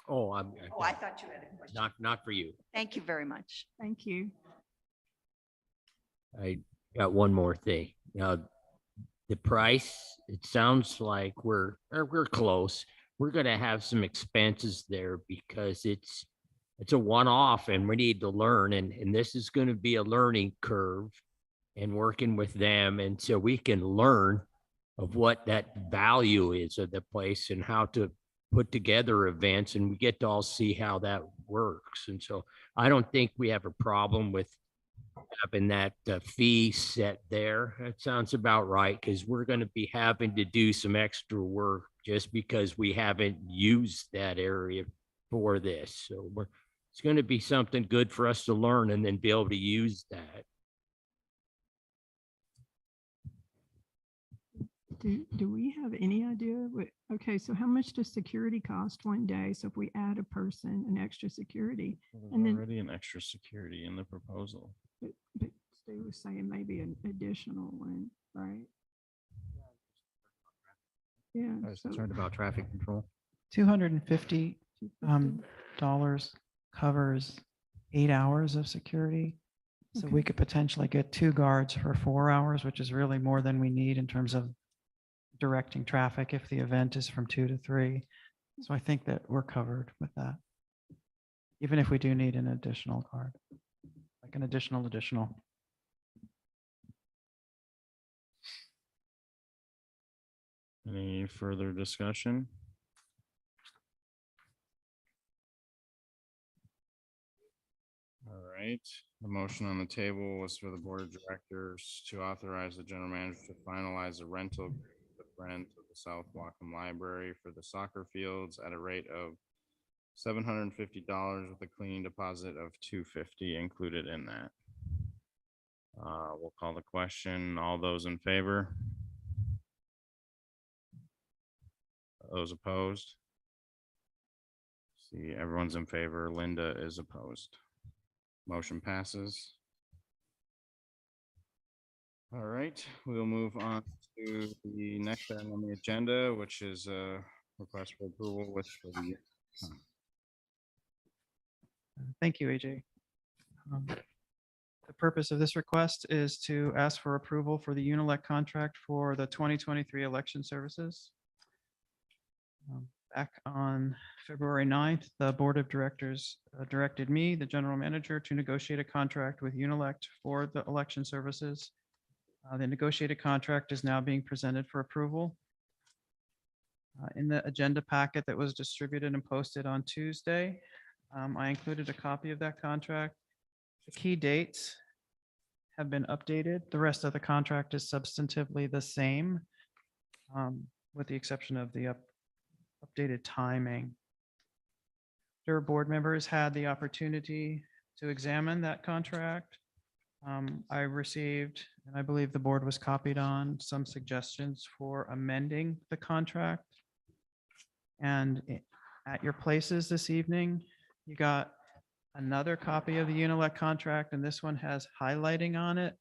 Oh, Oh, I thought you had a question. not for you. Thank you very much. Thank you. I got one more thing. Now, the price, it sounds like we're close. We're gonna have some expenses there because it's a one-off and we need to learn and this is gonna be a learning curve and working with them. And so we can learn of what that value is of the place and how to put together events, and we get to all see how that works. And so I don't think we have a problem with having that fee set there. That sounds about right, because we're going to be having to do some extra work just because we haven't used that area for this. So it's going to be something good for us to learn and then be able to use that. Do we have any idea what, okay, so how much does security cost one day? So if we add a person, an extra security, There's and then, already an extra security in the proposal. but Steve was saying maybe an additional one, right? Yeah. I was so concerned about traffic control. $250 $250. dollars covers 8 hours of security. So we Okay. could potentially get 2 guards for 4 hours, which is really more than we need in terms of directing traffic if the event is from 2 to 3. So I think that we're covered with that. Even if we do need an additional guard, like an additional. Any further discussion? All right, the motion on the table was for the board of directors to authorize the general manager to finalize a rental with rent of the South Wacom Library for the soccer fields at a rate of $750 with a cleaning deposit of $250 included in that. We'll call the question. All those in favor? Those opposed? See, everyone's in favor. Linda is opposed. Motion passes. All right, we'll move on to the next item on the agenda, which is a request for approval with the Thank you, AJ. The purpose of this request is to ask for approval for the Unilec contract for the 2023 election services. Back on February 9th, the Board of Directors directed me, the General Manager, to negotiate a contract with Unilec for the election services. The negotiated contract is now being presented for approval. In the agenda packet that was distributed and posted on Tuesday, I included a copy of that contract. The key dates have been updated. The rest of the contract is substantively the same, with the exception of the updated timing. Their board members had the opportunity to examine that contract. I received, and I believe the board was copied on, some suggestions for amending the contract. And at your places this evening, you got another copy of the Unilec contract, and this one has highlighting on it.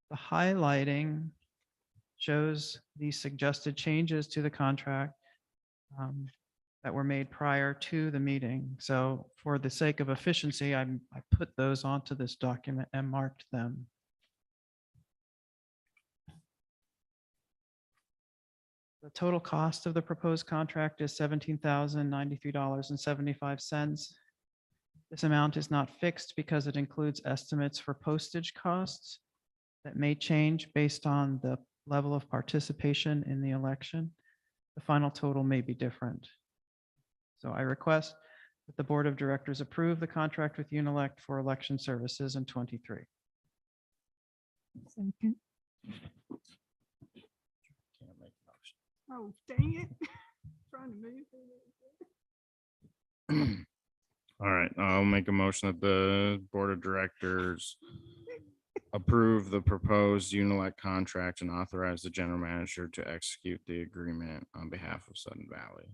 The highlighting shows the suggested changes to the contract that were made prior to the meeting. So for the sake of efficiency, I put those onto this document and marked them. The total cost of the proposed contract is $17,093.75. This amount is not fixed because it includes estimates for postage costs that may change based on the level of participation in the election. The final total may be different. So I request that the Board of Directors approve the contract with Unilec for election services in 23. Second. Can't make a motion. Oh, dang it. Trying to move it. All right, I'll make a motion that the board of directors approve the proposed Unilec contract and authorize the general manager to execute the agreement on behalf of Sudden Valley.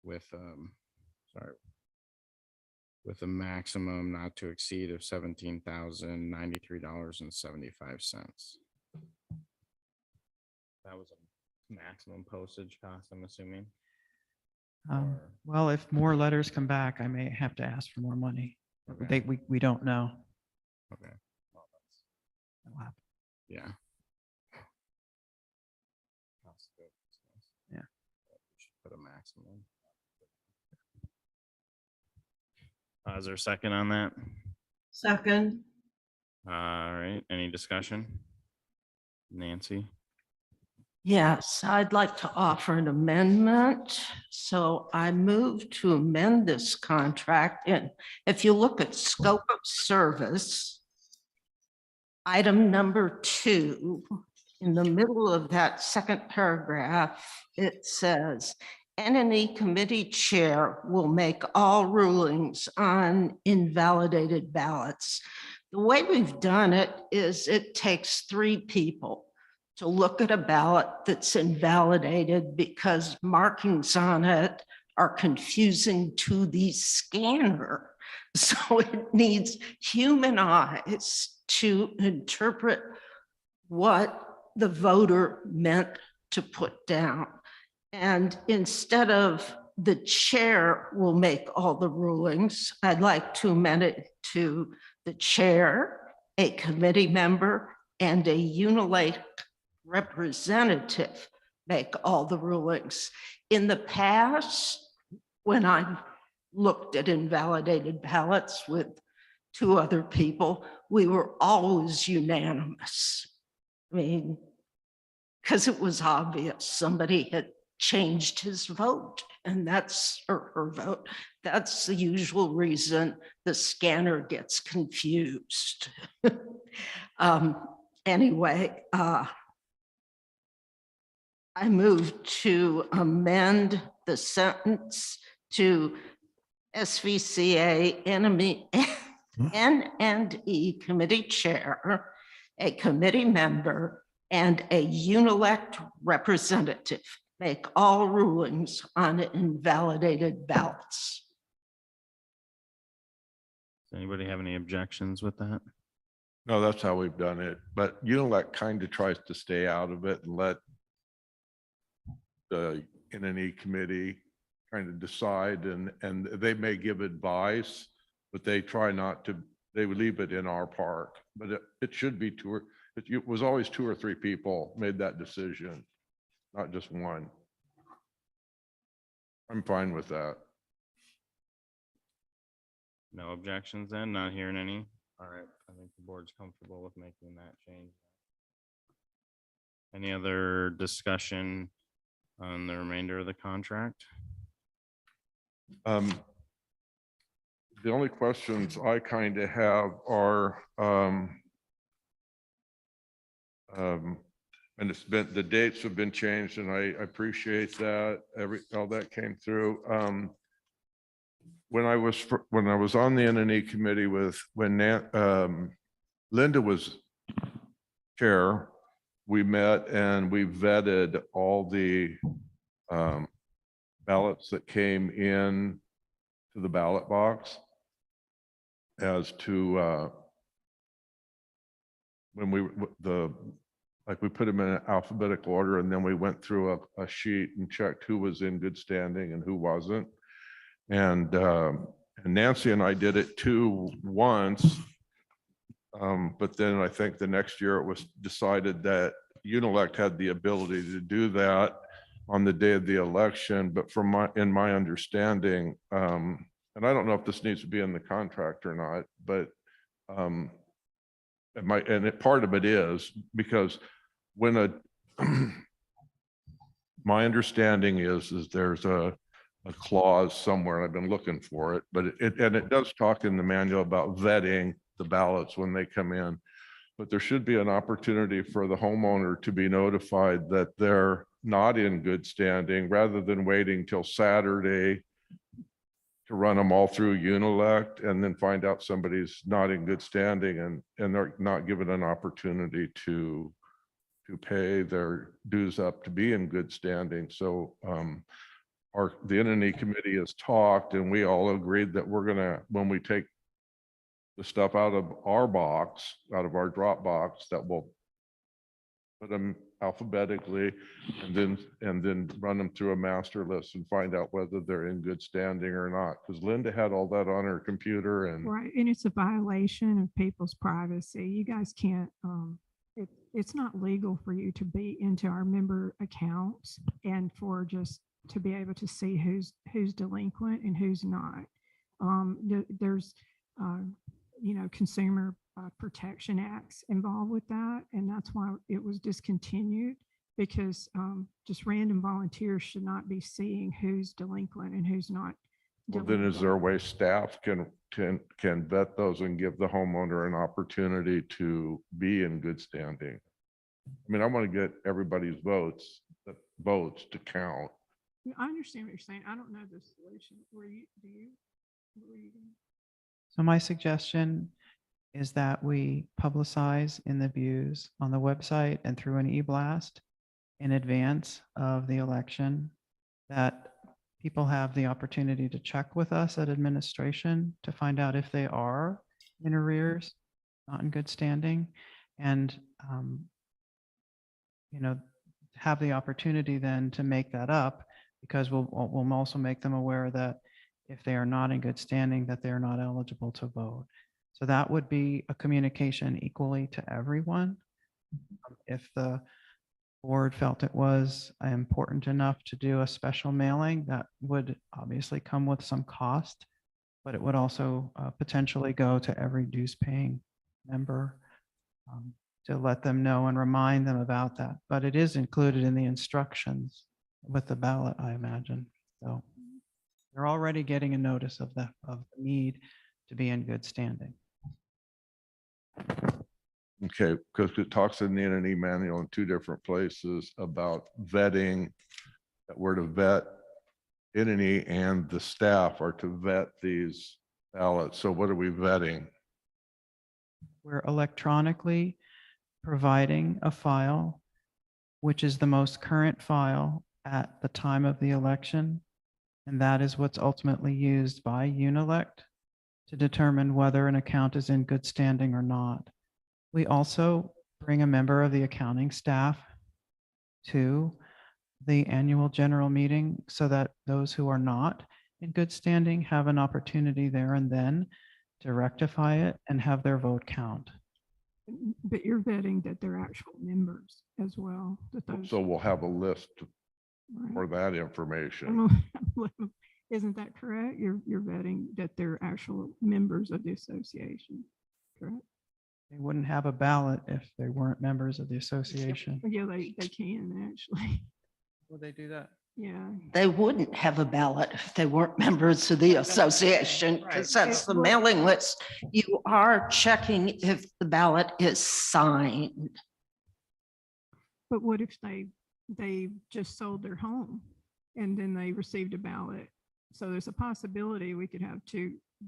With, with a maximum not to exceed of $17,093.75. That was a maximum postage cost, I'm assuming. Or- Well, if more letters come back, I may have to ask for more money. Okay. We don't know. Okay. Well, that's- That'll happen. Yeah. Yeah. We should put a maximum. Is there a second on that? Second, All right, any discussion? Nancy? Yes, I'd like to offer an amendment. So I move to amend this contract. And if you look at scope of service, item number 2, in the middle of that second paragraph, it says, N&E committee chair will make all rulings on invalidated ballots. The way we've done it is it takes 3 people to look at a ballot that's invalidated because markings on it are confusing to the scanner. So it needs human eyes to interpret what the voter meant to put down. And instead of the chair will make all the rulings, I'd like to amend it to the chair, a committee member, and a Unilec representative make all the rulings. In the past, when I looked at invalidated ballots with 2 other people, we were always unanimous. I mean, because it was obvious somebody had changed his vote and that's, or her vote. That's the usual reason the scanner gets confused. Anyway, I move to amend the sentence to SVCA N&E committee chair, a committee member, and a Unilec representative make all rulings on invalidated ballots. Does anybody have any objections with that? No, that's how we've done it, but Unilec kind of tries to stay out of it and let the N&E committee kind of decide, and they may give advice, but they try not to, they would leave it in our park, but it should be 2 or, it was always 2 or 3 people made that decision, not just one. I'm fine with that. No objections then, not hearing any? All right, I think the board's comfortable with making that change. Any other discussion on the remainder of the contract? The only questions I kind of have are, and it's been, the dates have been changed and I appreciate that, all that came through. When I was on the N&E committee when Linda was chair, we met and we vetted all the ballots that came in to the ballot box as to when we we put them in alphabetical order, and then we went through a sheet and checked who was in good standing and who wasn't. And Nancy and I did it too once, but then I think the next year it was decided that Unilec had the ability to do that on the day of the election. But in my understanding, and I don't know if this needs to be in the contract or not, but part of it is because when my understanding is there's a clause somewhere, and I've been looking for it, but it does talk in the manual about vetting the ballots when they come in. But there should be an opportunity for the homeowner to be notified that they're not in good standing rather than waiting till Saturday to run them all through Unilect and then find out somebody's not in good standing and they're not given an opportunity to pay their dues up to be in good standing. So the entity committee has talked and we all agreed that we're gonna, when we take the stuff out of our box, out of our Dropbox, that we'll put them alphabetically and then run them through a master list and find out whether they're in good standing or not. Because Linda had all that on her computer and Right, and it's a violation of people's privacy. You guys can't, it's not legal for you to be into our member accounts and for just to be able to see who's delinquent and who's not. There's, consumer protection acts involved with that. And that's why it was discontinued because just random volunteers should not be seeing who's delinquent and who's not. well, then is there a way staff can vet those and give the homeowner an opportunity to be in good standing? I mean, I want to get everybody's votes to count. I understand what you're saying. I don't know the solution. Do you? What were you doing? So my suggestion is that we publicize in the views on the website and through an e-blast in advance of the election, that people have the opportunity to check with us at administration to find out if they are in arrears, not in good standing, and have the opportunity then to make that up, because we'll also make them aware that if they are not in good standing, that they are not eligible to vote. So that would be a communication equally to everyone. If the board felt it was important enough to do a special mailing, that would obviously come with some cost, but it would also potentially go to every dues paying member to let them know and remind them about that. But it is included in the instructions with the ballot, I imagine. So they're already getting a notice of the need to be in good standing. Okay, because it talks in the entity manual in two different places about vetting, that we're to vet entity and the staff are to vet these ballots. So what are we vetting? We're electronically providing a file, which is the most current file at the time of the election. And that is what's ultimately used by Unilect to determine whether an account is in good standing or not. We also bring a member of the accounting staff to the annual general meeting so that those who are not in good standing have an opportunity there and then to rectify it and have their vote count. But you're vetting that they're actual members as well. That those, So we'll have a list right? for that I information. don't know. Isn't that correct? You're vetting that they're actual members of the association, correct? They wouldn't have a ballot if they weren't members of the association. Yeah, they can actually. Would they do that? Yeah. They wouldn't have a ballot if they weren't members of the association, because that's the mailing list. You are checking if the ballot is signed. But what if they just sold their home and then they received a ballot? So there's a possibility we could have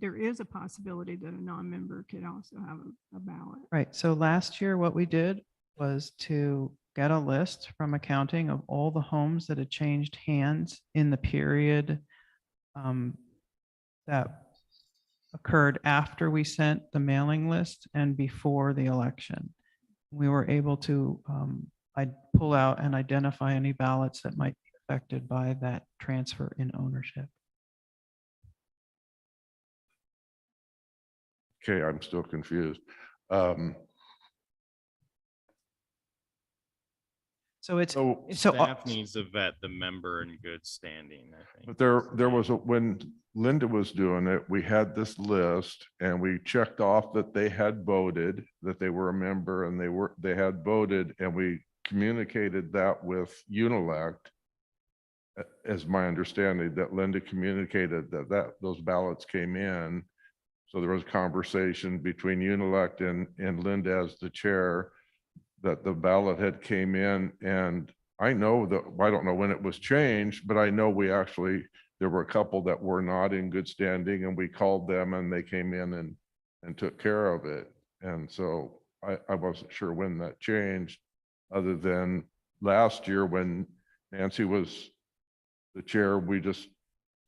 there is a possibility that a non-member could also have a ballot. Right. So last year, what we did was to get a list from accounting of all the homes that had changed hands in the period that occurred after we sent the mailing list and before the election. We were able to pull out and identify any ballots that might be affected by that transfer in ownership. Okay, I'm still confused. So it's, So, Staff needs to vet the member in good standing, I think. but there was when Linda was doing it, we had this list and we checked off that they had voted, that they were a member and they had voted, and we communicated that with Unilect. As my understanding, that Linda communicated that those ballots came in. So there was a conversation between Unilect and Linda as the chair, that the ballot had came in, and I know that, I don't know when it was changed, but I know there there were a couple that were not in good standing, and we called them and they came in and took care of it. And so I wasn't sure when that changed, other than last year when Nancy was the chair, we just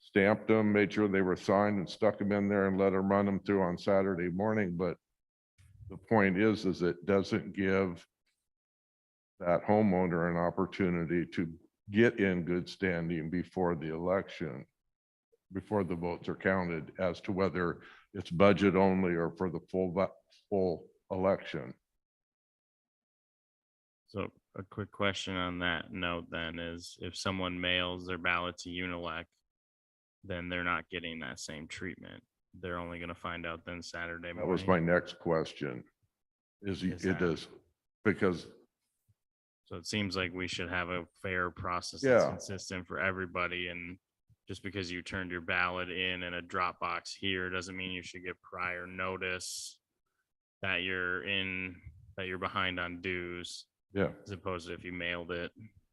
stamped them, made sure they were signed and stuck them in there and let them run them through on Saturday morning. But the point is it doesn't give that homeowner an opportunity to get in good standing before the election, before the votes are counted, as to whether it's budget only or for the full election. So a quick question on that note then is, if someone mails their ballot to Unilec, then they're not getting that same treatment. They're only going to find out then Saturday That morning. was my next question. Is It that- is, because So it seems like we should have a fair process that's Yeah. consistent for everybody, and just because you turned your ballot in a drop box here doesn't mean you should get prior notice that you're behind on dues, yeah, as opposed to if you mailed it.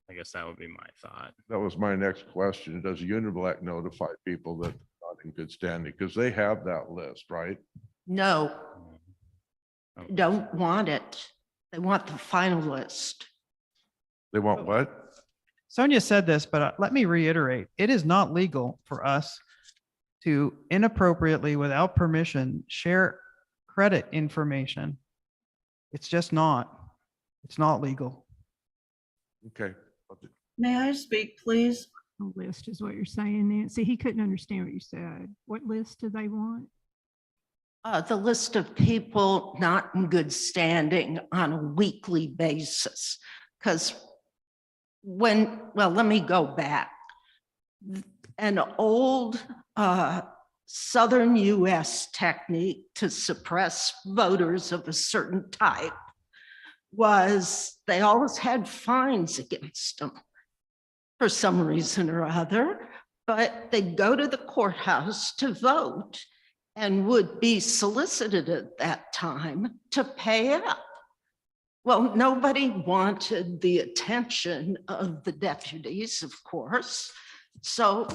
I guess that would be my thought. that was my next question. Does Unilec notify people that are not in good standing? Because they have that list, right? No, Oh, don't want it. They want the final list. They want what? Sonia said this, but let me reiterate, it is not legal for us to inappropriately, without permission, share credit information. It's just not. It's not legal. Okay. May I speak, please? A list is what you're saying, Nancy. He couldn't understand what you said. What list do they want? The list of people not in good standing on a weekly basis. Because let me go back. An old Southern US technique to suppress voters of a certain type was they always had fines against them for some reason or other, but they'd go to the courthouse to vote and would be solicited at that time to pay up. Well, nobody wanted the attention of the deputies, of course. So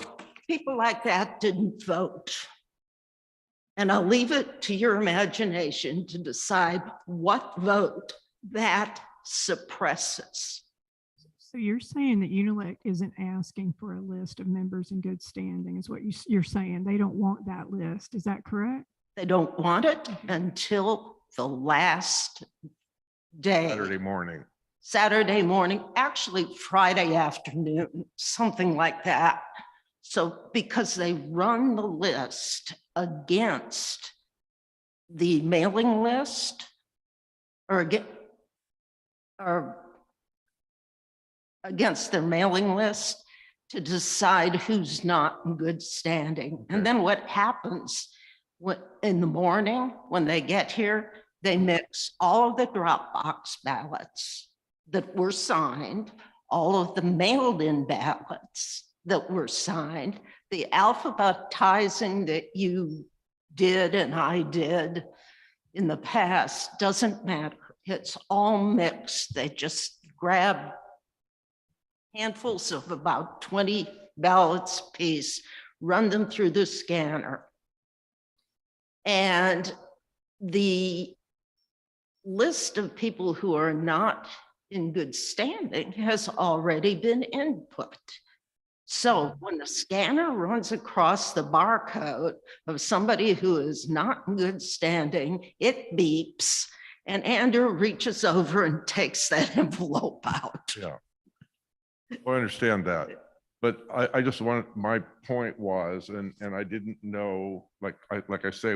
people like that didn't vote. And I'll leave it to your imagination to decide what vote that suppresses. So you're saying that Unilec isn't asking for a list of members in good standing is what you're saying. They don't want that list. Is that correct? They don't want it until the last day. Saturday morning, actually Friday afternoon, something like that. So because they run the list against the mailing list or against their mailing list to decide who's not in good standing. And then what happens in the morning when they get here, they mix all of the Dropbox ballots that were signed, all of the mailed in ballots that were signed, the alphabetizing that you did and I did in the past doesn't matter. It's all mixed. They just grab handfuls of about 20 ballots apiece, run them through the scanner. And the list of people who are not in good standing has already been input. So when the scanner runs across the barcode of somebody who is not in good standing, it beeps and Andrew reaches over and takes that envelope out. Yeah. Well, I understand that, but I just my point was, and I didn't know, like I say,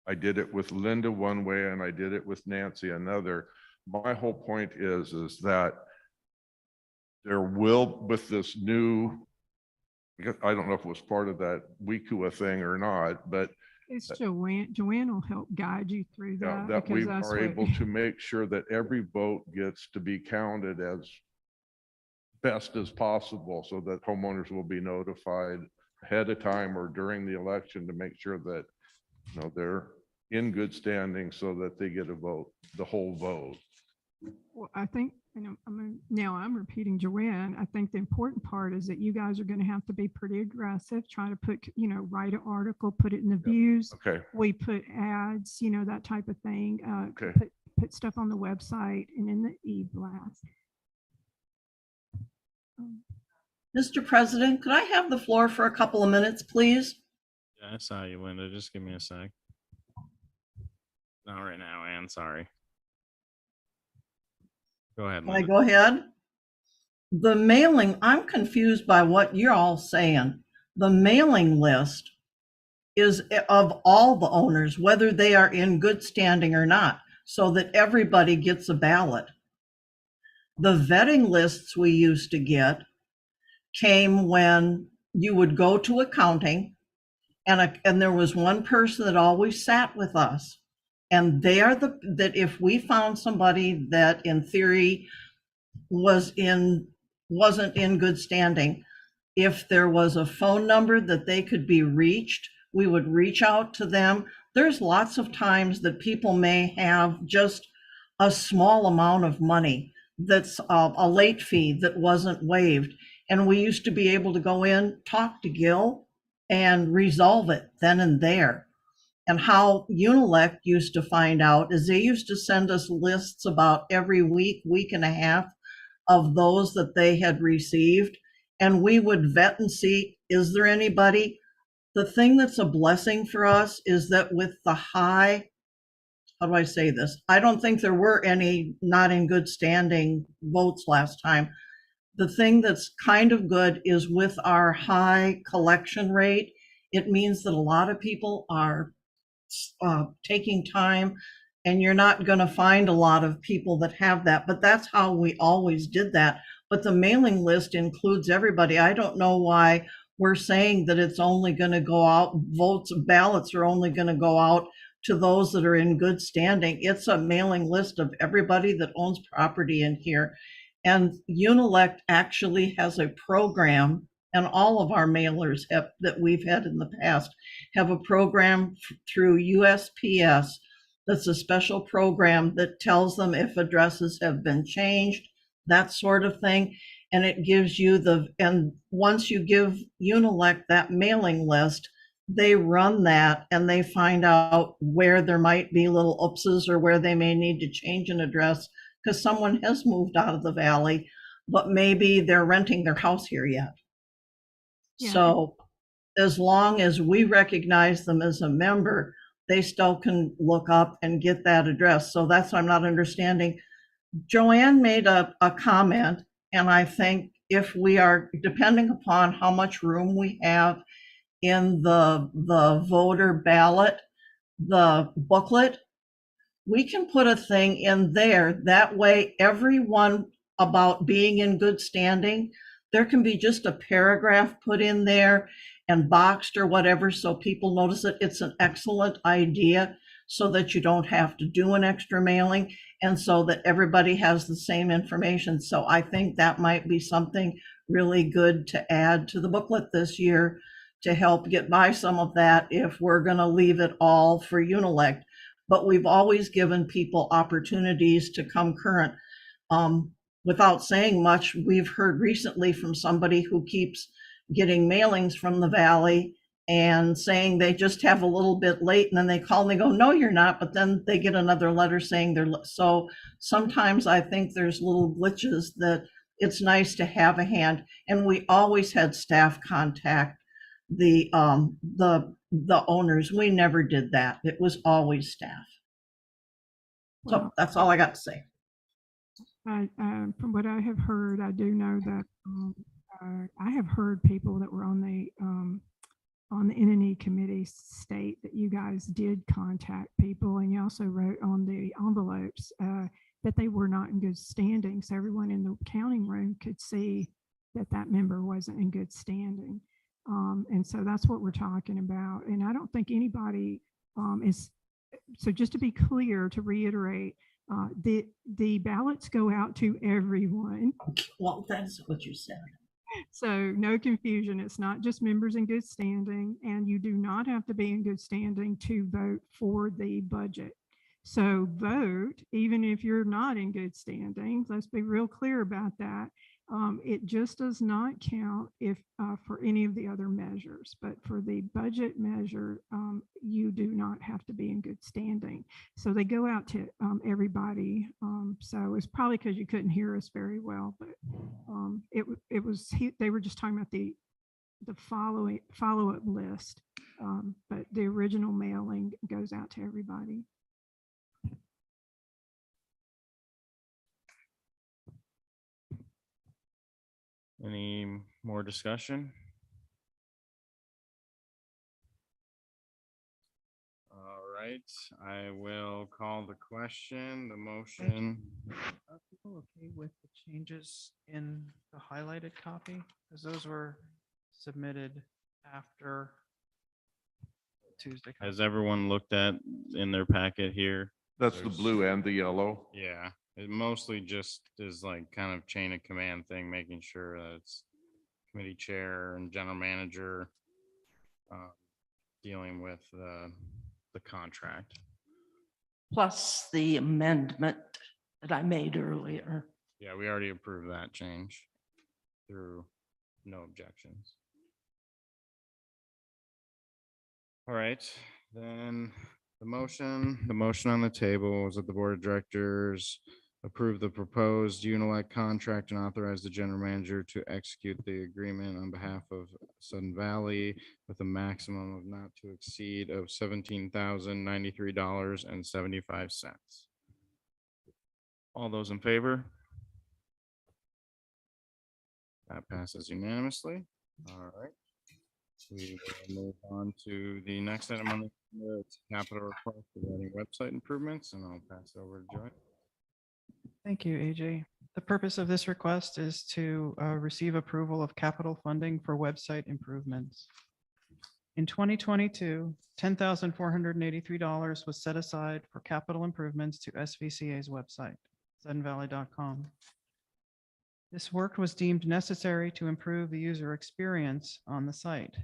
I did it with Linda one way and I did it with Nancy another. My whole point is that there will, with this new, because I don't know if it was part of that WECUA thing or not, but It's Joanne. Joanne will help guide you through yeah, that. that we because that's are what- able to make sure that every vote gets to be counted as best as possible, so that homeowners will be notified ahead of time or during the election to make sure that, they're in good standing so that they get a vote, the whole vote. Well, I think, and now I'm repeating Joanne, I think the important part is that you guys are going to have to be pretty aggressive, try to put, write an article, put it in the views. Okay, We put ads, that type of thing. Okay. Put stuff on the website and in the e-blast. Mr. President, could I have the floor for a couple of minutes, please? Yeah, I saw you, Linda. Just give me a sec. Not right now, Ann, sorry. Go ahead, Can I Linda. go ahead? The mailing, I'm confused by what you're all saying. The mailing list is of all the owners, whether they are in good standing or not, so that everybody gets a ballot. The vetting lists we used to get came when you would go to accounting and there was one person that always sat with us. And they are that if we found somebody that in theory wasn't in good standing, if there was a phone number that they could be reached, we would reach out to them. There's lots of times that people may have just a small amount of money that's a late fee that wasn't waived. And we used to be able to go in, talk to Gil, and resolve it then and there. And how Unilect used to find out is they used to send us lists about every week, week and a half of those that they had received. And we would vet and see, is there anybody? The thing that's a blessing for us is that with the high, how do I say this? I don't think there were any not in good standing votes last time. The thing that's kind of good is with our high collection rate, it means that a lot of people are taking time, and you're not going to find a lot of people that have that, but that's how we always did that. But the mailing list includes everybody. I don't know why we're saying that it's only going to go out, ballots are only going to go out to those that are in good standing. It's a mailing list of everybody that owns property in here. And Unilect actually has a program, and all of our mailers that we've had in the past have a program through USPS that's a special program that tells them if addresses have been changed, that sort of thing. And it gives you and once you give Unilect that mailing list, they run that and they find out where there might be little oopses or where they may need to change an address because someone has moved out of the valley, but maybe they're renting their house here yet. Yeah. So as long as we recognize them as a member, they still can look up and get that address. So that's what I'm not understanding. Joanne made a comment, and I think if we are, depending upon how much room we have in the voter ballot, the booklet, we can put a thing in there. That way, everyone about being in good standing, there can be just a paragraph put in there and boxed or whatever, so people notice it. It's an excellent idea so that you don't have to do an extra mailing and so that everybody has the same information. So I think that might be something really good to add to the booklet this year to help get by some of that if we're going to leave it all for Unilect. But we've always given people opportunities to come current. Without saying much, we've heard recently from somebody who keeps getting mailings from the valley and saying they just have a little bit late, and then they call and they go, no, you're not. But then they get another letter saying they're, so sometimes I think there's little glitches that it's nice to have a hand. And we always had staff contact the owners. We never did that. It was always staff. So Well, that's all I got to say. from what I have heard, I do know that I have heard people that were on the NNE committee state that you guys did contact people, and you also wrote on the envelopes that they were not in good standing. So everyone in the counting room could see that that member wasn't in good standing. And so that's what we're talking about. And I don't think anybody is, so just to be clear, to reiterate, the ballots go out to everyone. Well, that's what you said. So no confusion. It's not just members in good standing, and you do not have to be in good standing to vote for the budget. So vote, even if you're not in good standing. Let's be real clear about that. It just does not count if for any of the other measures, but for the budget measure, you do not have to be in good standing. So they go out to everybody. So it's probably because you couldn't hear us very well, but they were just talking about the follow-up list. But the original mailing goes out to everybody. Any more discussion? All right, I will call the question, the motion. Are people okay with the changes in the highlighted copy? Because those were submitted after Tuesday. Has everyone looked at in their packet here? That's the There's- blue and the yellow. Yeah, it mostly just is like kind of chain of command thing, making sure that it's committee chair and general manager dealing with the contract. Plus the amendment that I made earlier. Yeah, we already approved that change through no objections. All right, then the motion on the table was that the board of directors approve the proposed Unilec contract and authorize the general manager to execute the agreement on behalf of Sudden Valley with a maximum of not to exceed of $17,093.75. All those in favor? That passes unanimously. All right. We will move on to the next item on the agenda. It's capital request regarding website improvements, and I'll pass it over to Joy. Thank you, AJ. The purpose of this request is to receive approval of capital funding for website improvements. In 2022, $10,483 was set aside for capital improvements to SVCA's website, suddenvalley.com. This work was deemed necessary to improve the user experience on the site.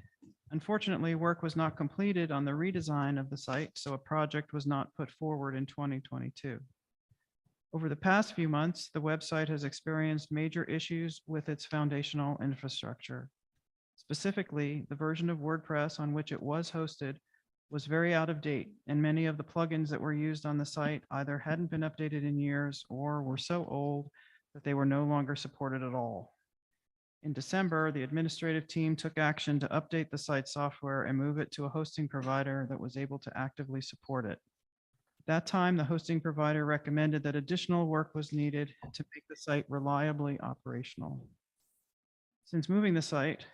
Unfortunately, work was not completed on the redesign of the site, so a project was not put forward in 2022. Over the past few months, the website has experienced major issues with its foundational infrastructure. Specifically, the version of WordPress on which it was hosted was very out of date, and many of the plugins that were used on the site either hadn't been updated in years or were so old that they were no longer supported at all. In December, the administrative team took action to update the site software and move it to a hosting provider that was able to actively support it. At that time, the hosting provider recommended that additional work was needed to make the site reliably operational. Since moving the site,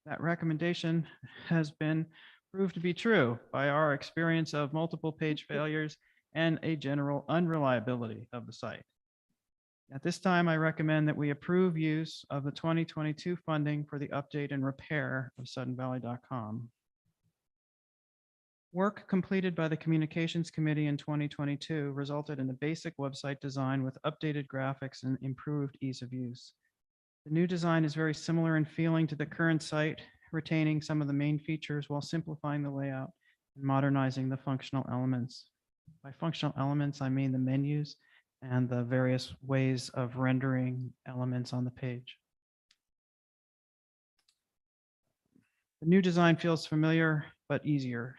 that recommendation has been proved to be true by our experience of multiple page failures and a general unreliability of the site. At this time, I recommend that we approve use of the 2022 funding for the update and repair of suddenvalley.com. Work completed by the Communications Committee in 2022 resulted in a basic website design with updated graphics and improved ease of use. The new design is very similar in feeling to the current site, retaining some of the main features while simplifying the layout and modernizing the functional elements. By functional elements, I mean the menus and the various ways of rendering elements on the page. The new design feels familiar, but easier,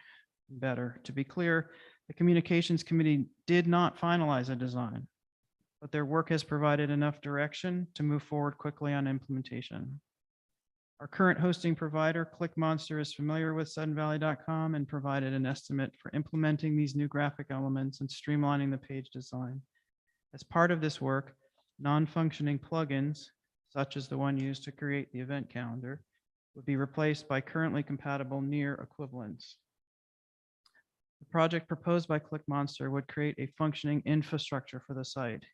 better. To be clear, the Communications Committee did not finalize a design, but their work has provided enough direction to move forward quickly on implementation. Our current hosting provider, ClickMonster, is familiar with suddenvalley.com and provided an estimate for implementing these new graphic elements and streamlining the page design. As part of this work, non-functioning plugins, such as the one used to create the event calendar, would be replaced by currently compatible near equivalents. The project proposed by ClickMonster would create a functioning infrastructure for the site.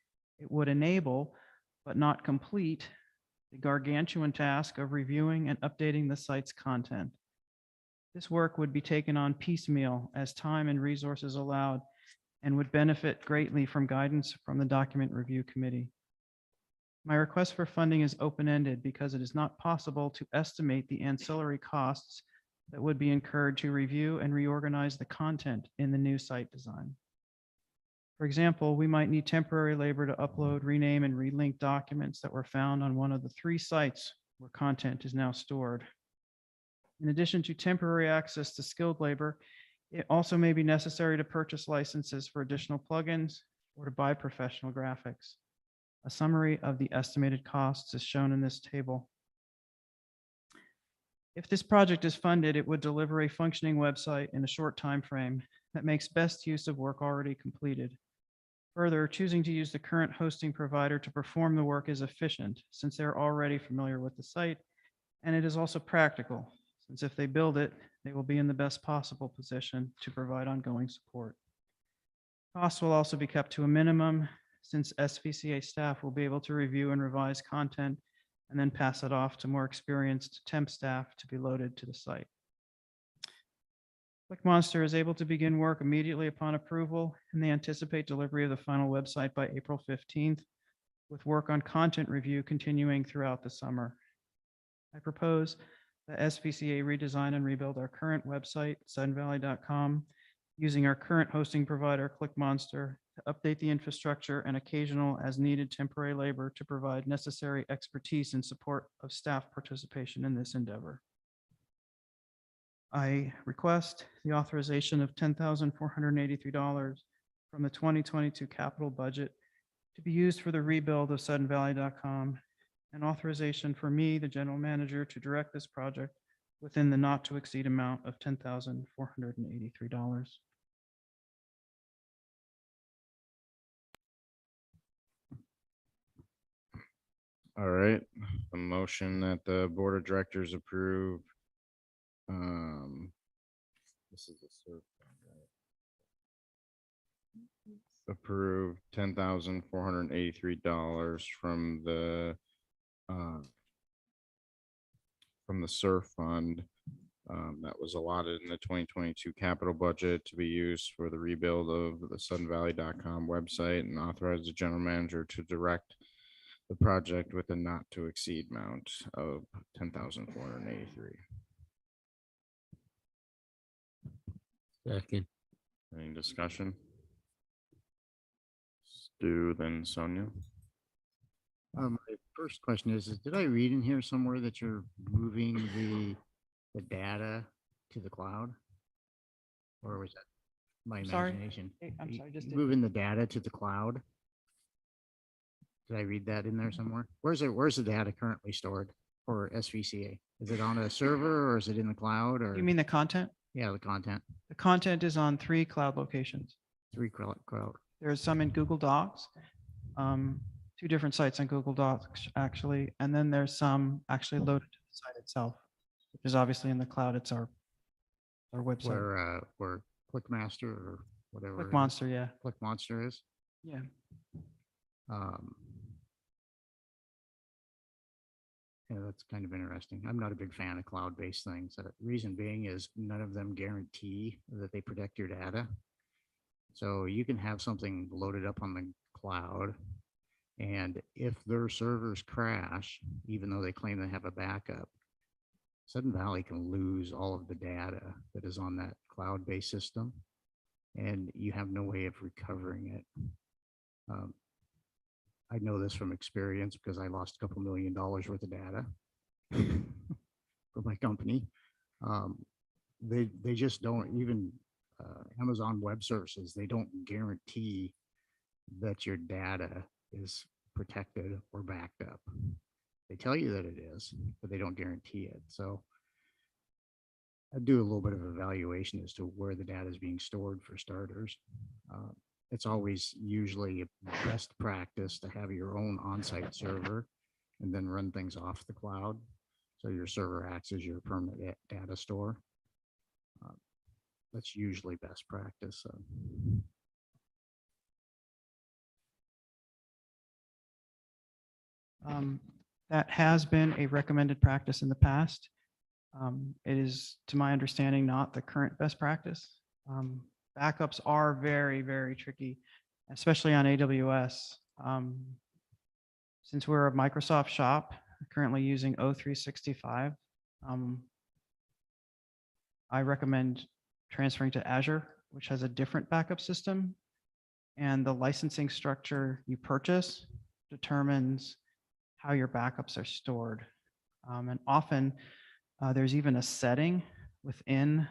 It would enable, but not complete, the gargantuan task of reviewing and updating the site's content. This work would be taken on piecemeal as time and resources allowed, and would benefit greatly from guidance from the Document Review Committee. My request for funding is open-ended because it is not possible to estimate the ancillary costs that would be incurred to review and reorganize the content in the new site design. For example, we might need temporary labor to upload, rename, and relink documents that were found on one of the 3 sites where content is now stored. In addition to temporary access to skilled labor, it also may be necessary to purchase licenses for additional plugins or to buy professional graphics. A summary of the estimated costs is shown in this table. If this project is funded, it would deliver a functioning website in a short time frame that makes best use of work already completed. Further, choosing to use the current hosting provider to perform the work is efficient since they're already familiar with the site, and it is also practical since if they build it, they will be in the best possible position to provide ongoing support. Costs will also be kept to a minimum since SVCA staff will be able to review and revise content and then pass it off to more experienced temp staff to be loaded to the site. ClickMonster is able to begin work immediately upon approval, and they anticipate delivery of the final website by April 15th, with work on content review continuing throughout the summer. I propose that SVCA redesign and rebuild our current website, suddenvalley.com, using our current hosting provider, ClickMonster, to update the infrastructure and occasional as needed temporary labor to provide necessary expertise in support of staff participation in this endeavor. I request the authorization of $10,483 from the 2022 capital budget to be used for the rebuild of suddenvalley.com, and authorization for me, the general manager, to direct this project within the not to exceed amount of $10,483. All right, a motion that the board of directors approve. This is the surf fund, right? Approve $10,483 from the surf fund that was allotted in the 2022 capital budget to be used for the rebuild of the suddenvalley.com website, and authorize the general manager to direct the project with a not to exceed amount of $10,483. Second. Any discussion? Stu, then Sonia. My first question is did I read in here somewhere that you're moving the data to the cloud? Or was that my Sorry? imagination? I'm You- sorry, just you did- moving the data to the cloud? Did I read that in there somewhere? Where's the data currently stored for SVCA? Is it on a server or is it in the cloud or? You mean the content? Yeah, the content, The content is on 3 cloud locations. 3 cloud. There's some in Google Docs, 2 different sites on Google Docs, actually. And then there's some actually loaded to the site itself, which is obviously in the cloud. It's our website. Where ClickMaster or whatever. it is. ClickMonster, yeah. ClickMonster is. Yeah. Yeah, that's kind of interesting. I'm not a big fan of cloud-based things. The reason being is none of them guarantee that they protect your data. So you can have something loaded up on the cloud, and if their servers crash, even though they claim they have a backup, Sudden Valley can lose all of the data that is on that cloud-based system, and you have no way of recovering it. I know this from experience because I lost a couple $1 million worth of data for my company. They just don't even Amazon Web Services. They don't guarantee that your data is protected or backed up. They tell you that it is, but they don't guarantee it. So I do a little bit of evaluation as to where the data is being stored for starters. It's always usually best practice to have your own on-site server and then run things off the cloud. So your server acts as your permanent data store. That's usually best practice. That has been a recommended practice in the past. It is, to my understanding, not the current best practice. Backups are very, very tricky, especially on AWS. Since we're a Microsoft shop, currently using O365, I recommend transferring to Azure, which has a different backup system. And the licensing structure you purchase determines how your backups are stored. And often there's even a setting within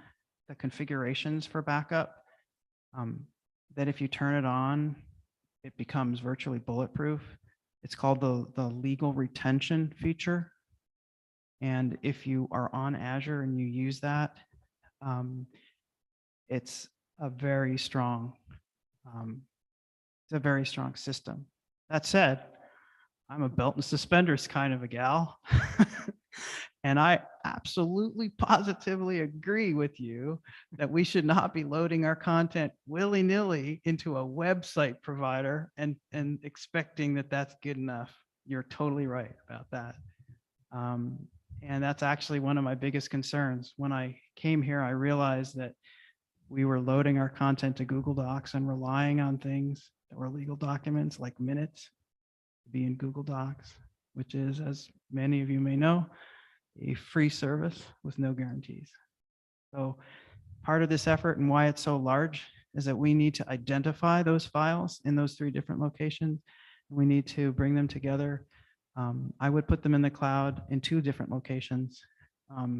the configurations for backup that if you turn it on, it becomes virtually bulletproof. It's called the legal retention feature. And if you are on Azure and you use that, it's a very strong, system. That said, I'm a belt and suspenders kind of a gal. And I absolutely positively agree with you that we should not be loading our content willy-nilly into a website provider and expecting that that's good enough. You're totally right about that. And that's actually one of my biggest concerns. When I came here, I realized that we were loading our content to Google Docs and relying on things that were legal documents like minutes to be in Google Docs, which is, as many of you may know, a free service with no guarantees. So part of this effort and why it's so large is that we need to identify those files in those 3 different locations. We need to bring them together. I would put them in the cloud in 2 different locations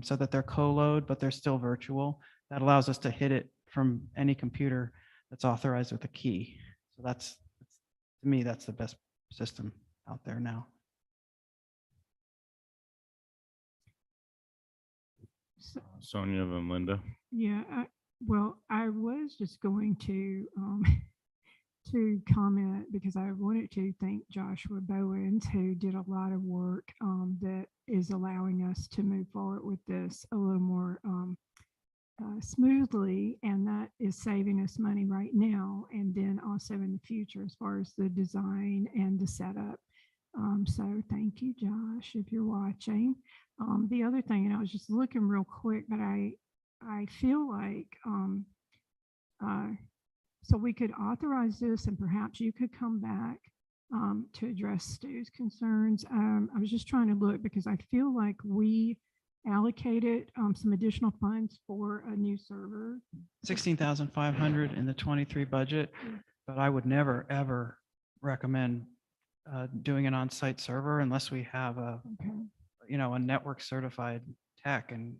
so that they're co-load, but they're still virtual. That allows us to hit it from any computer that's authorized with a key. So that's, to me, that's the best system out there now. Sonia and Linda. Yeah, well, I was just going to comment because I wanted to thank Joshua Bowens, who did a lot of work that is allowing us to move forward with this a little more smoothly, and that is saving us money right now and then also in the future as far as the design and the setup. So thank you, Josh, if you're watching. The other thing, and I was just looking real quick, but I feel like so we could authorize this and perhaps you could come back to address Stu's concerns. I was just trying to look because I feel like we allocated some additional funds for a new server. 16,500 in the 23 budget, but I would never, ever recommend doing an on-site server unless we have a, a network certified tech, and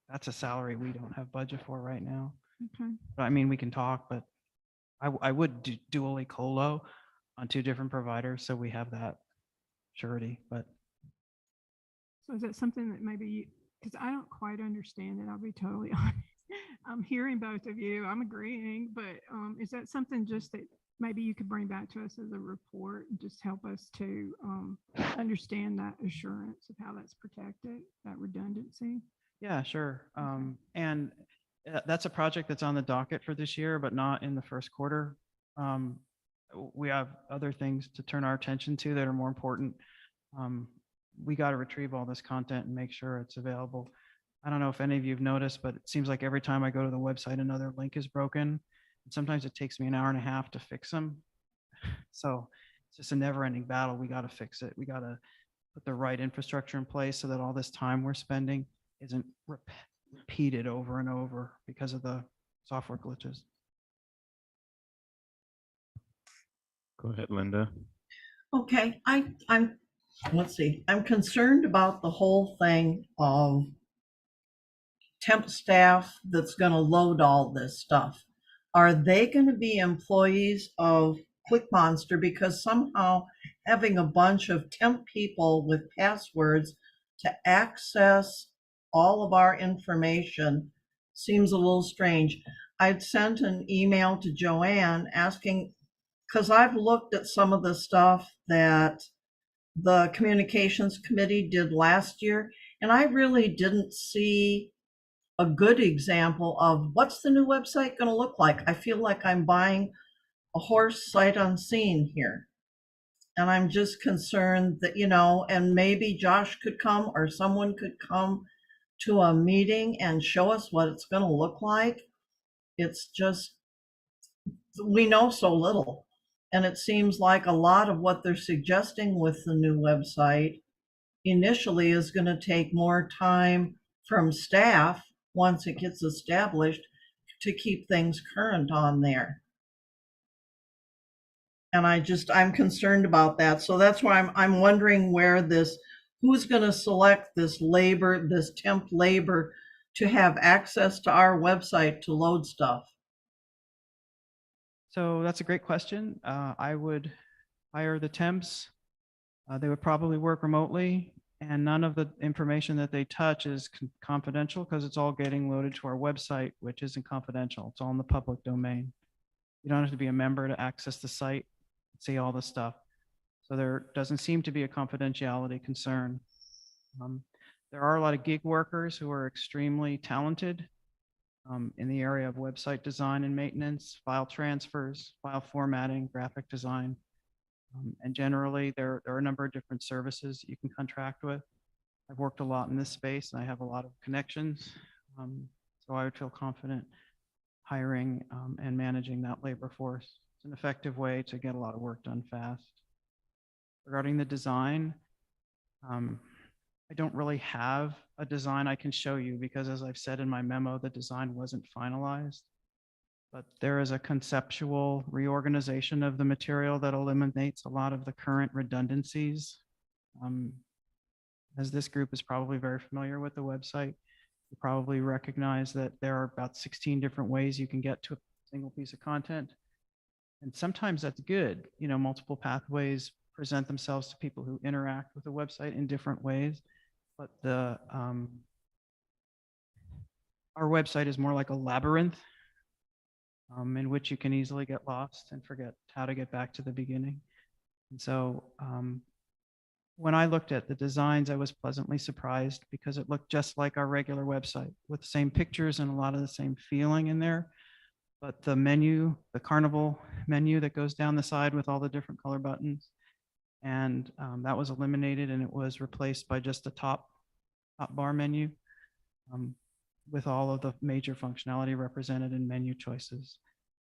that's a salary we don't have budget for right now. Okay. But I mean, we can talk, but I would do dually colo on 2 different providers, so we have that surety, but. So is that something that maybe, because I don't quite understand it, I'll be totally honest. I'm hearing both of you, I'm agreeing, but is that something just that maybe you could bring back to us as a report and just help us to understand that assurance of how that's protected, that redundancy? Yeah, sure. And that's a project that's on the docket for this year, but not in the first quarter. We have other things to turn our attention to that are more important. We got to retrieve all this content and make sure it's available. I don't know if any of you have noticed, but it seems like every time I go to the website, another link is broken. And sometimes it takes me an hour and a half to fix them. So it's just a never ending battle. We got to fix it. We got to put the right infrastructure in place so that all this time we're spending isn't repeated over and over because of the software glitches. Go ahead, Linda. Okay, I'm, let's see, I'm concerned about the whole thing of temp staff that's going to load all this stuff. Are they going to be employees of ClickMonster? Because somehow having a bunch of temp people with passwords to access all of our information seems a little strange. I'd sent an email to Joanne asking, because I've looked at some of the stuff that the communications committee did last year, and I really didn't see a good example of what's the new website going to look like. I feel like I'm buying a horse sight unseen here. And I'm just concerned that, and maybe Josh could come or someone could come to a meeting and show us what it's going to look like. It's just, we know so little. And it seems like a lot of what they're suggesting with the new website initially is going to take more time from staff once it gets established to keep things current on there. And I'm concerned about that. So that's why I'm wondering where who's going to select this labor, this temp labor to have access to our website to load stuff? So that's a great question. I would hire the temps. They would probably work remotely, and none of the information that they touch is confidential because it's all getting loaded to our website, which isn't confidential. It's all in the public domain. You don't have to be a member to access the site, see all the stuff. So there doesn't seem to be a confidentiality concern. There are a lot of gig workers who are extremely talented in the area of website design and maintenance, file transfers, file formatting, graphic design. And generally, there are a number of different services you can contract with. I've worked a lot in this space and I have a lot of connections. So I would feel confident hiring and managing that labor force. It's an effective way to get a lot of work done fast. Regarding the design, I don't really have a design I can show you because, as I've said in my memo, the design wasn't finalized. But there is a conceptual reorganization of the material that eliminates a lot of the current redundancies. As this group is probably very familiar with the website, you probably recognize that there are about 16 different ways you can get to a single piece of content. And sometimes that's good. You know, multiple pathways present themselves to people who interact with the website in different ways. But our website is more like a labyrinth in which you can easily get lost and forget how to get back to the beginning. And so when I looked at the designs, I was pleasantly surprised because it looked just like our regular website with the same pictures and a lot of the same feeling in there. But the menu, the carnival menu that goes down the side with all the different color buttons, and that was eliminated and it was replaced by just a top bar menu with all of the major functionality represented in menu choices.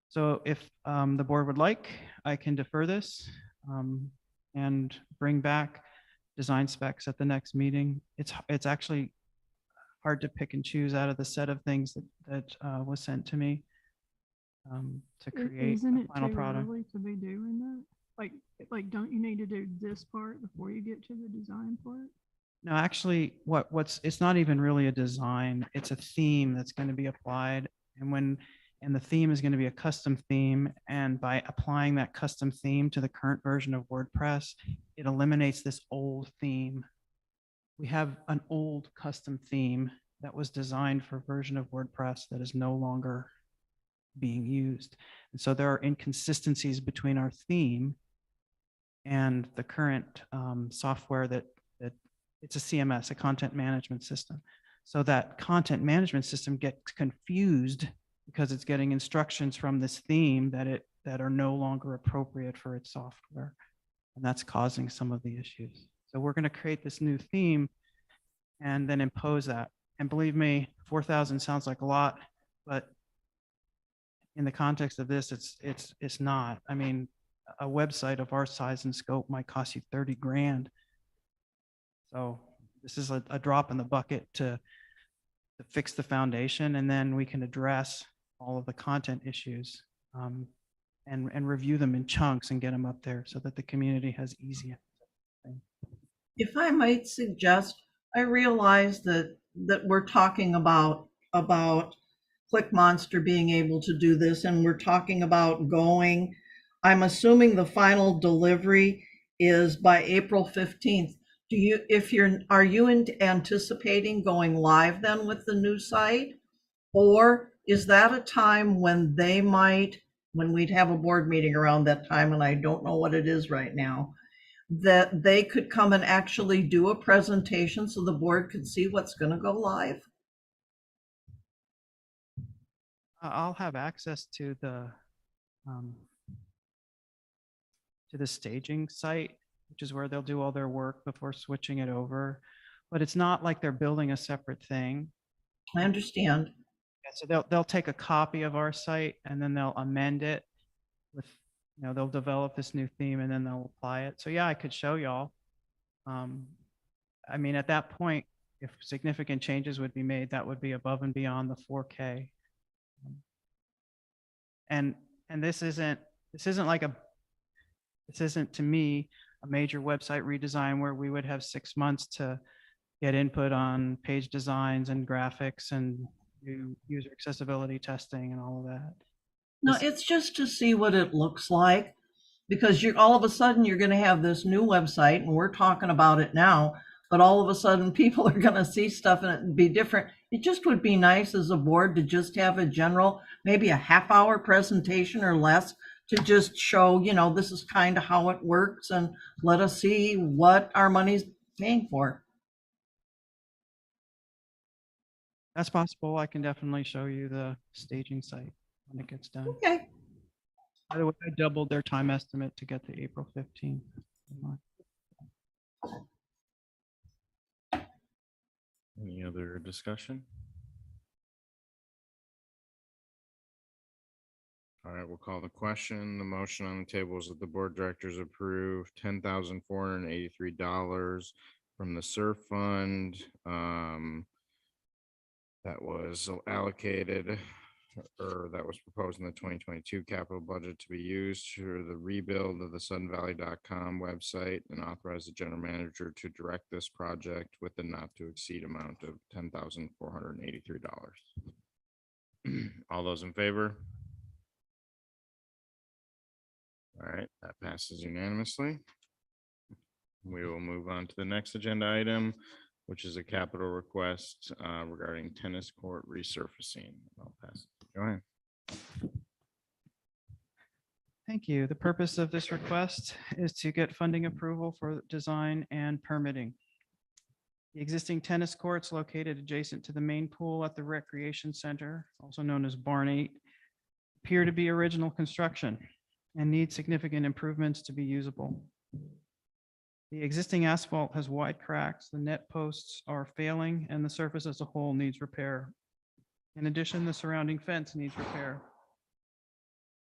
So if the board would like, I can defer this and bring back design specs at the next meeting. It's actually hard to pick and choose out of the set of things that was sent to me to create Isn't a it final too product. early to be doing that? Like, don't you need to do this part before you get to the design part? No, actually, it's not even really a design. It's a theme that's going to be applied. And the theme is going to be a custom theme. And by applying that custom theme to the current version of WordPress, it eliminates this old theme. We have an old custom theme that was designed for a version of WordPress that is no longer being used. And so there are inconsistencies between our theme and the current software that it's a CMS, a content management system. So that content management system gets confused because it's getting instructions from this theme that are no longer appropriate for its software. And that's causing some of the issues. So we're going to create this new theme and then impose that. And believe me, 4,000 sounds like a lot, but in the context of this, it's not. I mean, a website of our size and scope might cost you 30 grand. So this is a drop in the bucket to fix the foundation, and then we can address all of the content issues and review them in chunks and get them up there so that the community has easy. If I might suggest, I realize that we're talking about ClickMonster being able to do this, and we're talking about going. I'm assuming the final delivery is by April 15th. Are you anticipating going live then with the new site? Or is that a time when when we'd have a board meeting around that time, and I don't know what it is right now, that they could come and actually do a presentation so the board could see what's going to go live? I'll have access to the staging site, which is where they'll do all their work before switching it over. But it's not like they're building a separate thing. I understand. Yeah, so they'll take a copy of our site and then they'll amend it with, they'll develop this new theme and then they'll apply it. So yeah, I could show y'all. I mean, at that point, if significant changes would be made, that would be above and beyond the 4K. And this isn't like This isn't, to me, a major website redesign where we would have 6 months to get input on page designs and graphics and do user accessibility testing and all of that. No, This- it's just to see what it looks like, because you're, all of a sudden, you're gonna have this new website, and we're talking about it now, but all of a sudden, people are gonna see stuff and it'd be different. It just would be nice as a board to just have a general, maybe a half-hour presentation or less, to just show, this is kind of how it works, and let us see what our money's paying for. That's possible. I can definitely show you the staging site when it gets done. Okay. By the way, I doubled their time estimate to get to April 15th. Any other discussion? All right, we'll call the question. The motion on the table is that the board of directors approve $10,483 from the SURF fund. That was allocated, or that was proposed in the 2022 capital budget to be used for the rebuild of the suddenvalley.com website, and authorize the general manager to direct this project with the not to exceed amount of $10,483. All those in favor? All right, that passes unanimously. We will move on to the next agenda item, which is a capital request regarding tennis court resurfacing. I'll pass it to Joanne. Thank you. The purpose of this request is to get funding approval for design and permitting. The existing tennis courts located adjacent to the main pool at the Recreation Center, also known as Barn 8, appear to be original construction and need significant improvements to be usable. The existing asphalt has wide cracks, the net posts are failing, and the surface as a whole needs repair. In addition, the surrounding fence needs repair.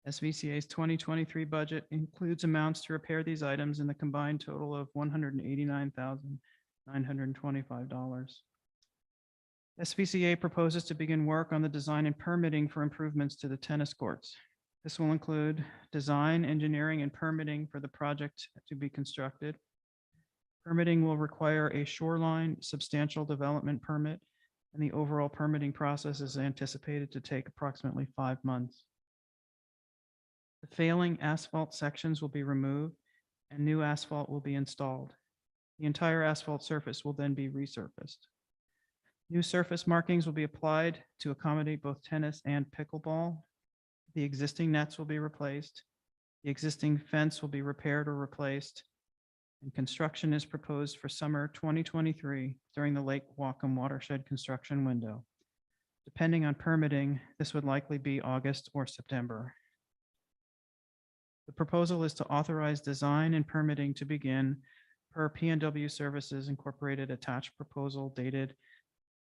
SVCA's 2023 budget includes amounts to repair these items in the combined total of $189,925. SVCA proposes to begin work on the design and permitting for improvements to the tennis courts. This will include design, engineering, and permitting for the project to be constructed. Permitting will require a shoreline substantial development permit, and the overall permitting process is anticipated to take approximately 5 months. The failing asphalt sections will be removed and new asphalt will be installed. The entire asphalt surface will then be resurfaced. New surface markings will be applied to accommodate both tennis and pickleball. The existing nets will be replaced. The existing fence will be repaired or replaced. And construction is proposed for summer 2023 during the Lake Wacom watershed construction window. Depending on permitting, this would likely be August or September. The proposal is to authorize design and permitting to begin per PNW Services Incorporated attached proposal dated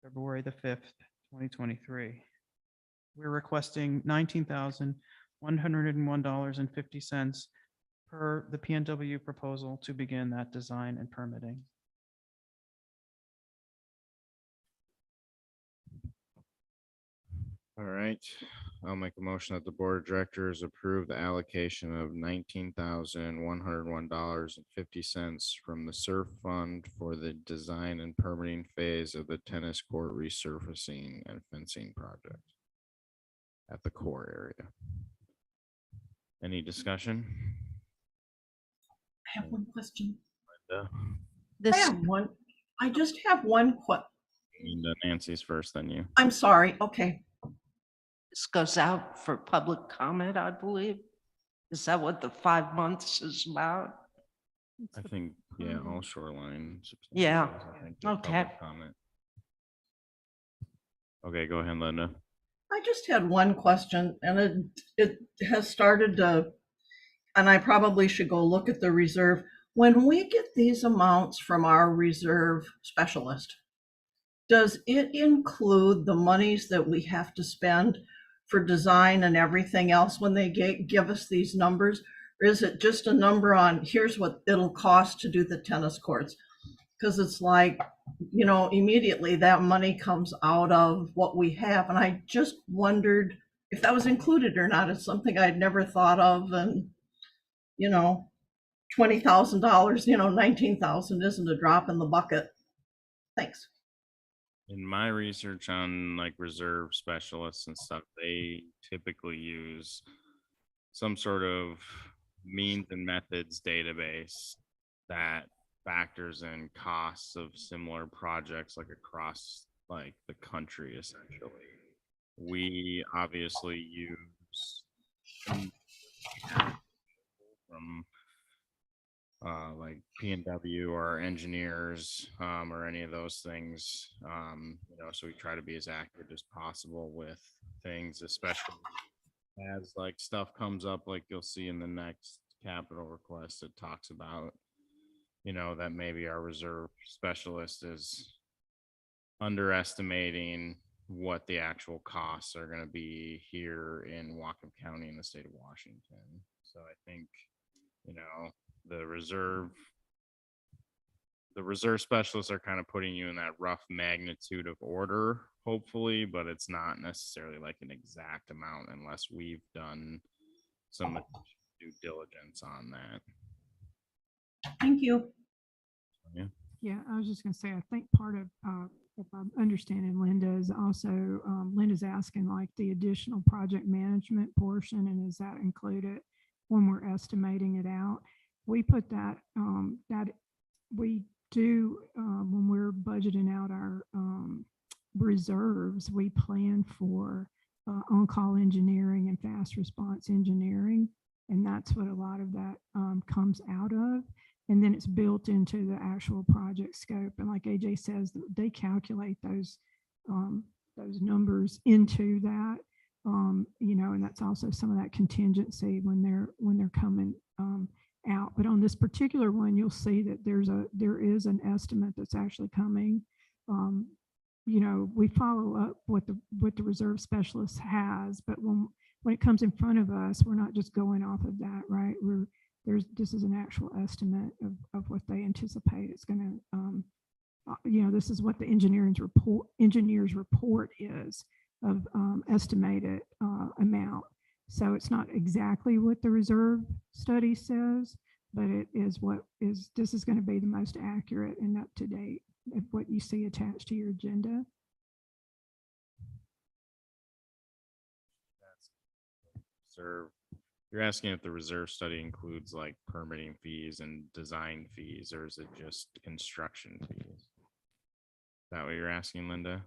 February the 5th, 2023. We're requesting $19,101.50 per the PNW proposal to begin that design and permitting. All right, I'll make a motion that the board of directors approve the allocation of $19,101.50 from the SURF fund for the design and permitting phase of the tennis court resurfacing and fencing project at the core area. Any discussion? I have one question. Linda? I just have one Linda, Nancy's first, then you. I'm sorry. Okay. This goes out for public comment, I believe. Is that what the 5 months is about? I think, yeah, all shoreline. Yeah, substantials, I think, there's okay. public comment. Okay, go ahead, Linda. I just had one question, and it has started to, and I probably should go look at the reserve. When we get these amounts from our reserve specialist, does it include the monies that we have to spend for design and everything else when they give us these numbers? Or is it just a number on, here's what it'll cost to do the tennis courts? Because it's like, immediately that money comes out of what we have. And I just wondered if that was included or not. It's something I'd never thought of. And, $20,000, 19,000 isn't a drop in the bucket. Thanks. In my research on like reserve specialists and stuff, they typically use some sort of means and methods database that factors in costs of similar projects like across like the country essentially. We obviously use from like P&W or engineers or any of those things, so we try to be as accurate as possible with things, especially as like stuff comes up, like you'll see in the next capital request, it talks about, that maybe our reserve specialist is underestimating what the actual costs are going to be here in Whatcom County in the state of Washington. So I think, the reserve specialists are kind of putting you in that rough magnitude of order, hopefully, but it's not necessarily like an exact amount unless we've done some due diligence on that. Thank you. Yeah, I was just gonna say, I think part of, if I'm understanding Linda, is also, Linda's asking like the additional project management portion, and is that included when we're estimating it out? We put that, that we do, when we're budgeting out our reserves, we plan for on-call engineering and fast response engineering. And that's what a lot of that comes out of. And then it's built into the actual project scope. And like AJ says, they calculate those numbers into that, and that's also some of that contingency when they're coming out. But on this particular one, you'll see that there is an estimate that's actually coming. We follow up what the reserve specialist has, but when it comes in front of us, we're not just going off of that, right? This is an actual estimate of what they anticipate it's going to, this is what the engineer's report is of estimated amount. So it's not exactly what the reserve study says, but it is this is going to be the most accurate and up to date of what you see attached to your agenda. You're asking if the reserve study includes like permitting fees and design fees, or is it just construction fees? Is that what you're asking, Linda?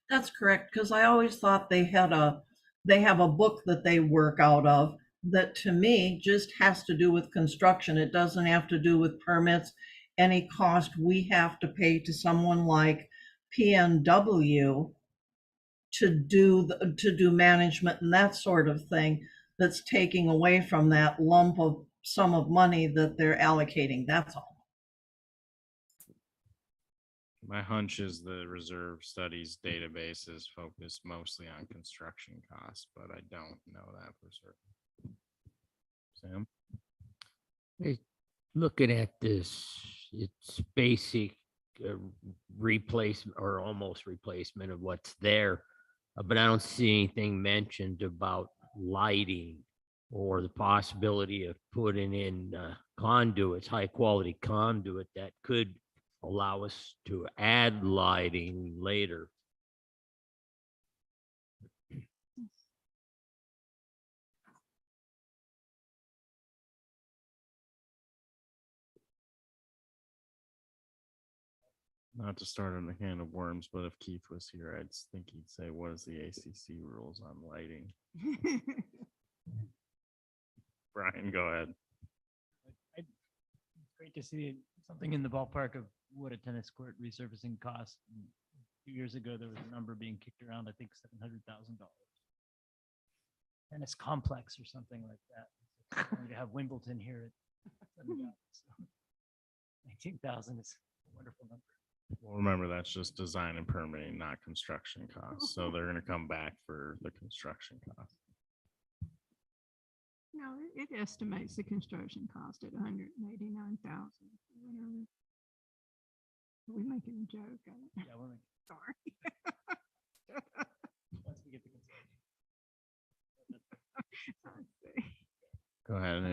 That's correct, because I always thought they have a book that they work out of that to me just has to do with construction. It doesn't have to do with permits, any cost we have to pay to someone like PNW to do management and that sort of thing, that's taking away from that sum of money that they're allocating. That's all. My hunch is the reserve studies database is focused mostly on construction costs, but I don't know that for certain. Sam? Hey, looking at this, it's basic replacement or almost replacement of what's there, but I don't see anything mentioned about lighting or the possibility of putting in conduits, high quality conduit that could allow us to add lighting later. Not to start on the can of worms, but if Keith was here, I'd think he'd say, what is the ACC rules on lighting? Brian, go ahead. It's great to see something in the ballpark of what a tennis court resurfacing costs. A few years ago, there was a number being kicked around, I think $700,000. Tennis complex or something like that. We're going to have Wimbledon here at 19,000 is a wonderful number. Well, remember, that's just design and permitting, not construction costs. So they're going to come back for the construction costs. No, it estimates the construction cost at 189,000. Are we making a joke? Yeah, we're making, Sorry. once we get the Go ahead,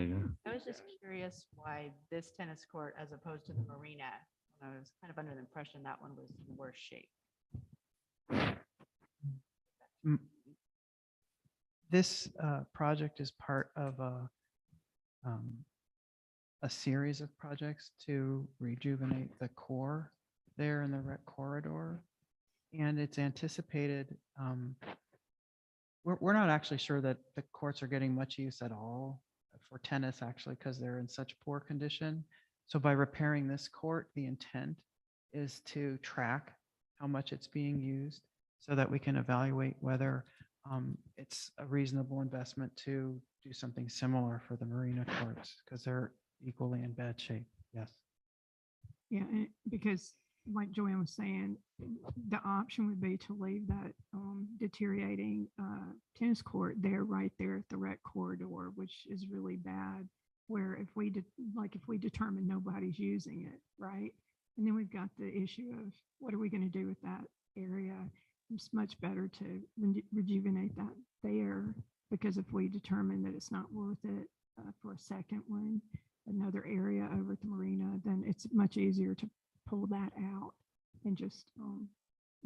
just curious why this tennis court as opposed to the marina. I was kind of under the impression that one was in worse shape. This project is part of a series of projects to rejuvenate the core there in the rec corridor. And it's anticipated, we're not actually sure that the courts are getting much use at all for tennis, actually, because they're in such poor condition. So by repairing this court, the intent is to track how much it's being used so that we can evaluate whether it's a reasonable investment to do something similar for the marina courts, because they're equally in bad shape. Yes. Yeah, because like Joanne was saying, the option would be to leave that deteriorating tennis court there, right there at the rec corridor, which is really bad. Where if we if we determine nobody's using it, right? And then we've got the issue of what are we going to do with that area? It's much better to rejuvenate that there, because if we determine that it's not worth it for a second one, another area over at the marina, then it's much easier to pull that out and just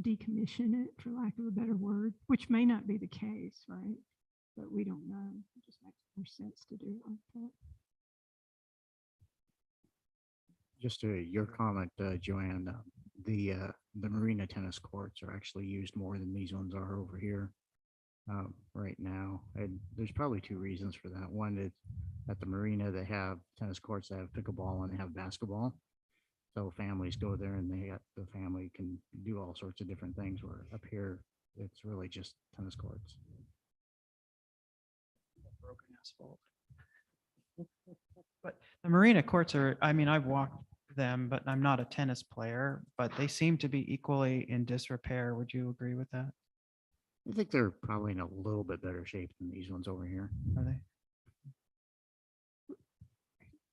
decommission it, for lack of a better word, which may not be the case, right? But we don't know. It just makes more sense to do it like that. Just to your comment, Joanne, the marina tennis courts are actually used more than these ones are over here right now. And there's probably two reasons for that. One is at the marina, they have tennis courts that have pickleball and they have basketball. So families go there and the family can do all sorts of different things, where up here, it's really just tennis courts. Broken asphalt. But the marina courts are, I mean, I've walked them, but I'm not a tennis player, but they seem to be equally in disrepair. Would you agree with that? I think they're probably in a little bit better shape than these ones over here. Are they?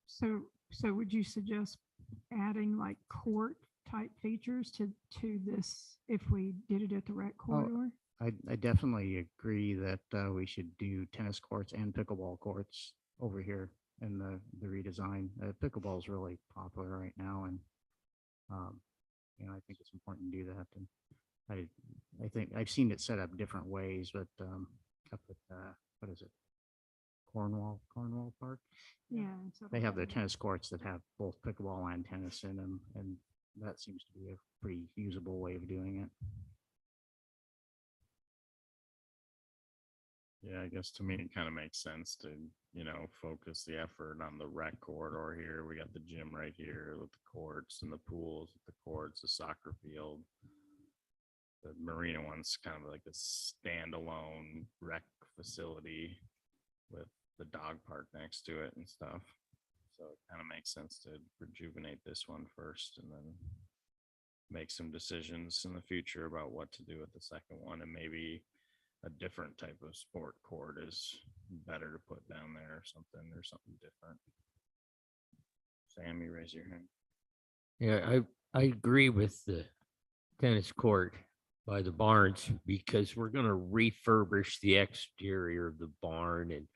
So would you suggest adding like court type features to this if we did it at the rec corridor? I definitely agree that we should do tennis courts and pickleball courts over here in the redesign. Pickleball is really popular right now, and I think it's important to do that. And I think I've seen it set up different ways, but up at what is it, Cornwall Park? Yeah. They have their tennis courts that have both pickleball and tennis in them, and that seems to be a pretty usable way of doing it. Yeah, I guess to me, it kind of makes sense to, focus the effort on the rec corridor here. We got the gym right here with the courts and the pools, with the courts, the soccer field. The marina one's kind of like a standalone rec facility with the dog park next to it and stuff. So it kind of makes sense to rejuvenate this one first and then make some decisions in the future about what to do with the second one, and maybe a different type of sport court is better to put down there or something different. Sam, you raise your hand. Yeah, I agree with the tennis court by the barns, because we're going to refurbish the exterior of the barn, and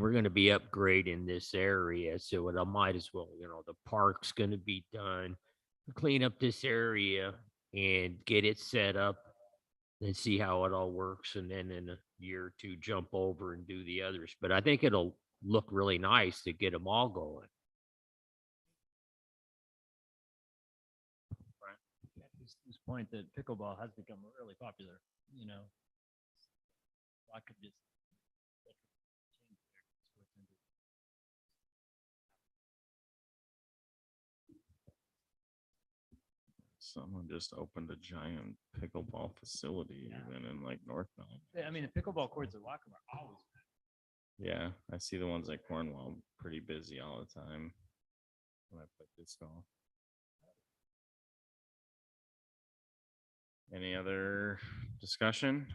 we're going to be upgrading this area. So I might as well, the park's going to be done, clean up this area and get it set up and see how it all works. And then in a year or two, jump over and do the others. But I think it'll look really nice to get them all going. This point that pickleball has become really popular, I could just. Someone just opened a giant pickleball facility even in like North Mount. I mean, the pickleball courts at Wacom are always. Yeah, I see the ones at Cornwall pretty busy all the time when I play disc golf. Any other discussion?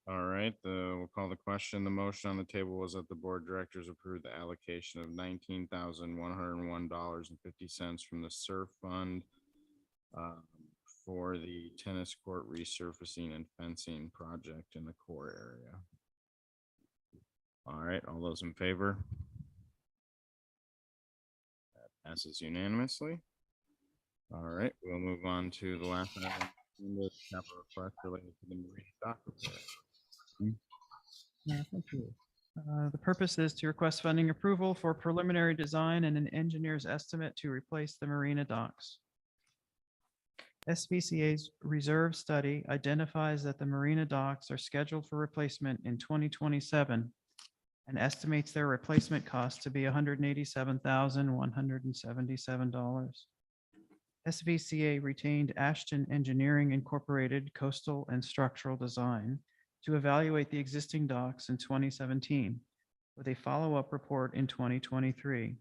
All right, we'll call the question. The motion on the table was that the board of directors approve the allocation of $19,101.50 from the SURF fund for the tennis court resurfacing and fencing project in the core area. All right, all those in favor? That passes unanimously. All right, we'll move on to the last item, the capital request related to the marina dock repair. Thank you. The purpose is to request funding approval for preliminary design and an engineer's estimate to replace the marina docks. SVCA's reserve study identifies that the marina docks are scheduled for replacement in 2027 and estimates their replacement cost to be $187,177. SVCA retained Ashton Engineering Incorporated Coastal and Structural Design to evaluate the existing docks in 2017 with a follow-up report in 2023.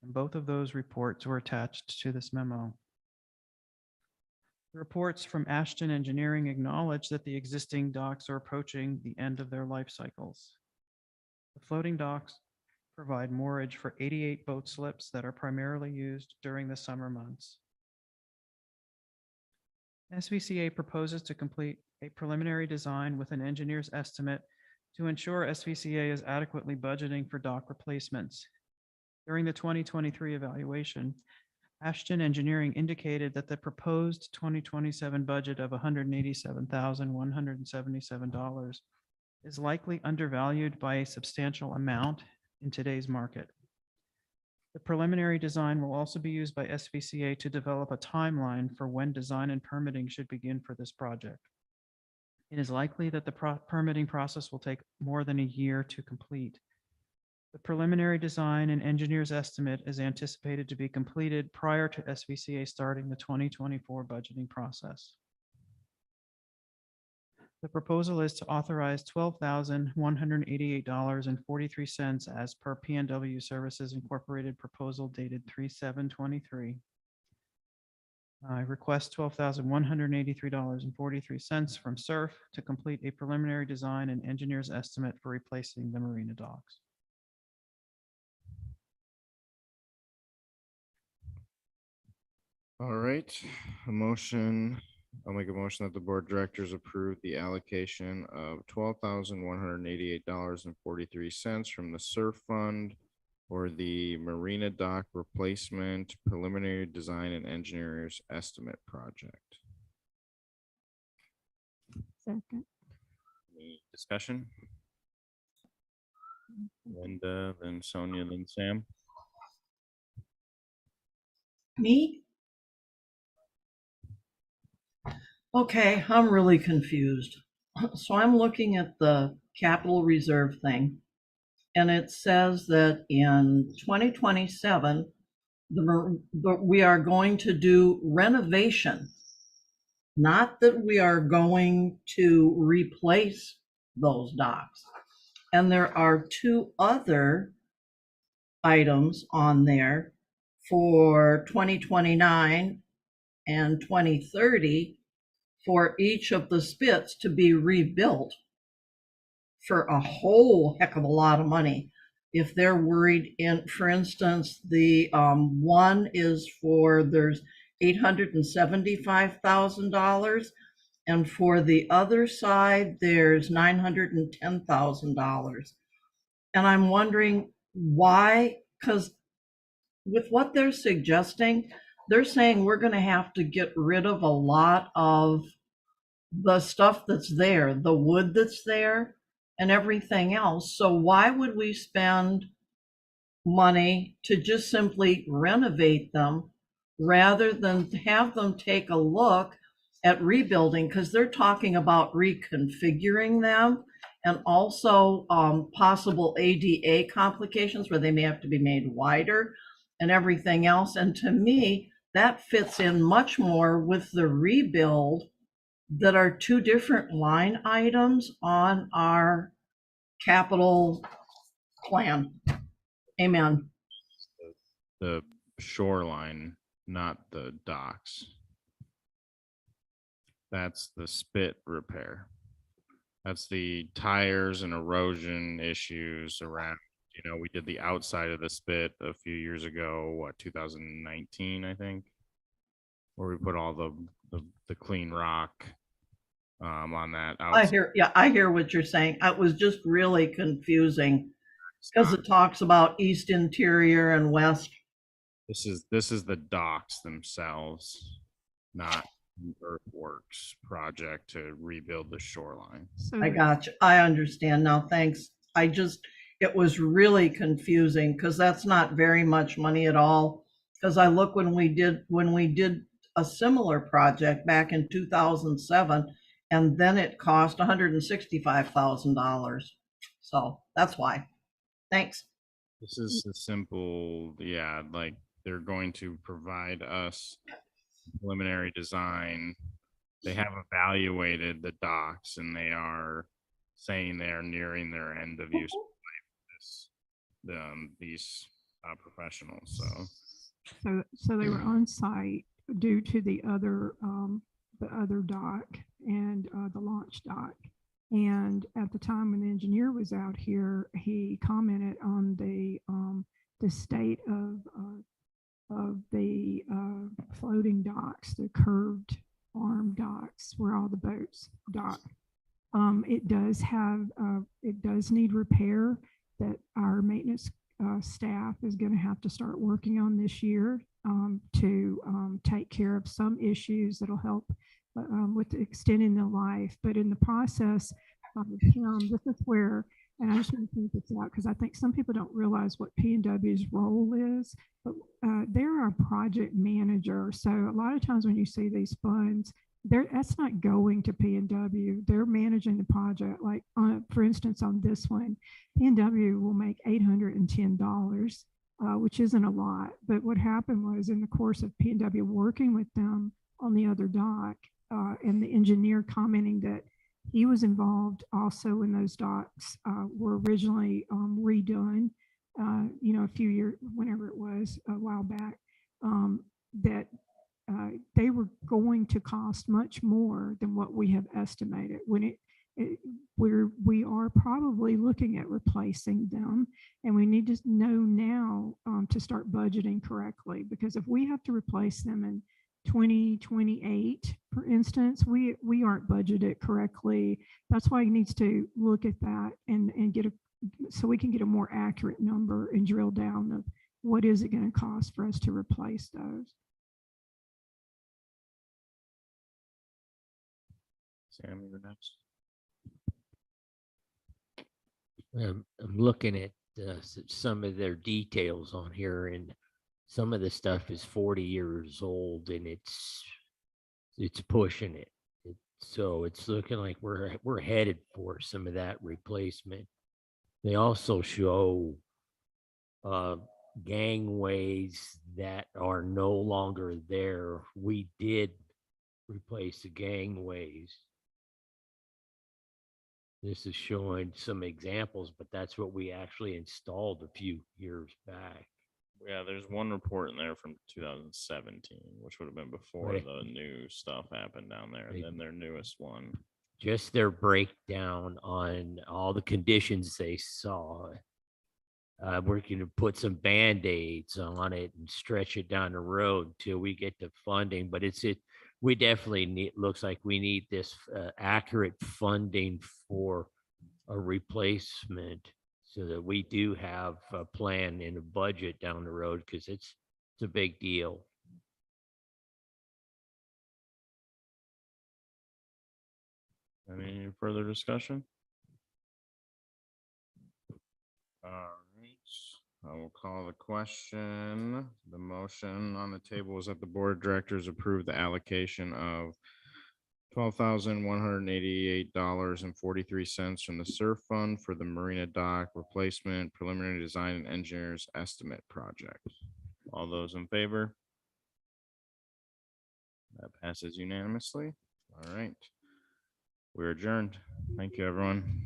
And both of those reports were attached to this memo. The reports from Ashton Engineering acknowledge that the existing docks are approaching the end of their life cycles. The floating docks provide moorage for 88 boat slips that are primarily used during the summer months. SVCA proposes to complete a preliminary design with an engineer's estimate to ensure SVCA is adequately budgeting for dock replacements. During the 2023 evaluation, Ashton Engineering indicated that the proposed 2027 budget of $187,177 is likely undervalued by a substantial amount in today's market. The preliminary design will also be used by SVCA to develop a timeline for when design and permitting should begin for this project. It is likely that the permitting process will take more than a year to complete. The preliminary design and engineer's estimate is anticipated to be completed prior to SVCA starting the 2024 budgeting process. The proposal is to authorize $12,188.43 as per PNW Services Incorporated proposal dated 3/7/23. I request $12,183.43 from SURF to complete a preliminary design and engineer's estimate for replacing the marina docks. All right, I'll make a motion that the board of directors approve the allocation of $12,188.43 from the SURF fund for the marina dock replacement preliminary design and engineer's estimate project. Second. Any discussion? Linda, then Sonia, then Sam. Me? Okay, I'm really confused. So I'm looking at the capital reserve thing, and it says that in 2027, we are going to do renovation, not that we are going to replace those docks. And there are two other items on there for 2029 and 2030 for each of the spits to be rebuilt for a whole heck of a lot of money. If they're worried in, for instance, the one is for, there's $875,000, and for the other side, there's $910,000. And I'm wondering why, because with what they're suggesting, they're saying we're going to have to get rid of a lot of the stuff that's there, the wood that's there and everything else. So why would we spend money to just simply renovate them rather than have them take a look at rebuilding? Because they're talking about reconfiguring them and also possible ADA complications where they may have to be made wider and everything else. And to me, that fits in much more with the rebuild that are two different line items on our capital plan. Amen. The shoreline, not the docks. That's the spit repair. That's the tires and erosion issues around, we did the outside of the spit a few years ago, 2019, I think, where we put all the clean rock on that. I hear what you're saying. It was just really confusing Because it talks about east interior and west. This is the docks themselves, not an earthworks project to rebuild the shoreline. So I the- got you. I understand now. Thanks. It was really confusing because that's not very much money at all. Because I look when we did a similar project back in 2007, and then it cost $165,000. So that's why. Thanks. This is a simple, yeah, like they're going to provide us preliminary design. They have evaluated the docks and they are saying they are nearing their end of use. These professionals, So they were on site due to the other dock and the launch dock. And at the time when the engineer was out here, he commented on the state of the floating docks, the curved arm docks where all the boats dock. It does need repair that our maintenance staff is going to have to start working on this year to take care of some issues that'll help with extending the life. But in the process, Kim, this is where, and I just want to point this out because I think some people don't realize what P&W's role is, but they're our project manager. So a lot of times when you see these funds, that's not going to P&W. They're managing the project. Like, for instance, on this one, P&W will make $810, which isn't a lot. But what happened was in the course of P&W working with them on the other dock and the engineer commenting that he was involved also when those docks were originally redone, a few years, whenever it was, a while back, that they were going to cost much more than what we have estimated. When we are probably looking at replacing them, and we need to know now to start budgeting correctly, because if we have to replace them in 2028, for instance, we aren't budgeted correctly. That's why he needs to look at that and get so we can get a more accurate number and drill down of what is it going to cost for us to replace those. Sam, you're next. I'm looking at some of their details on here, and some of the stuff is 40 years old, and it's pushing it. So it's looking like we're headed for some of that replacement. They also show gangways that are no longer there. We did replace the gangways. This is showing some examples, but that's what we actually installed a few years back. Yeah, there's one report in there from 2017, which would have been before Right. the new stuff happened down there, and then their newest one. Just their breakdown on all the conditions they saw. We're going to put some Band-Aids on it and stretch it down the road till we get the funding, but we definitely need, looks like we need this accurate funding for a replacement so that we do have a plan and a budget down the road, because it's a big deal. Any further discussion? All right, I will call the question. The motion on the table is that the board of directors approve the allocation of $12,188.43 from the SURF fund for the Marina Dock replacement preliminary design and engineers estimate project. All those in favor? That passes unanimously. All right. We're adjourned. Thank you, everyone.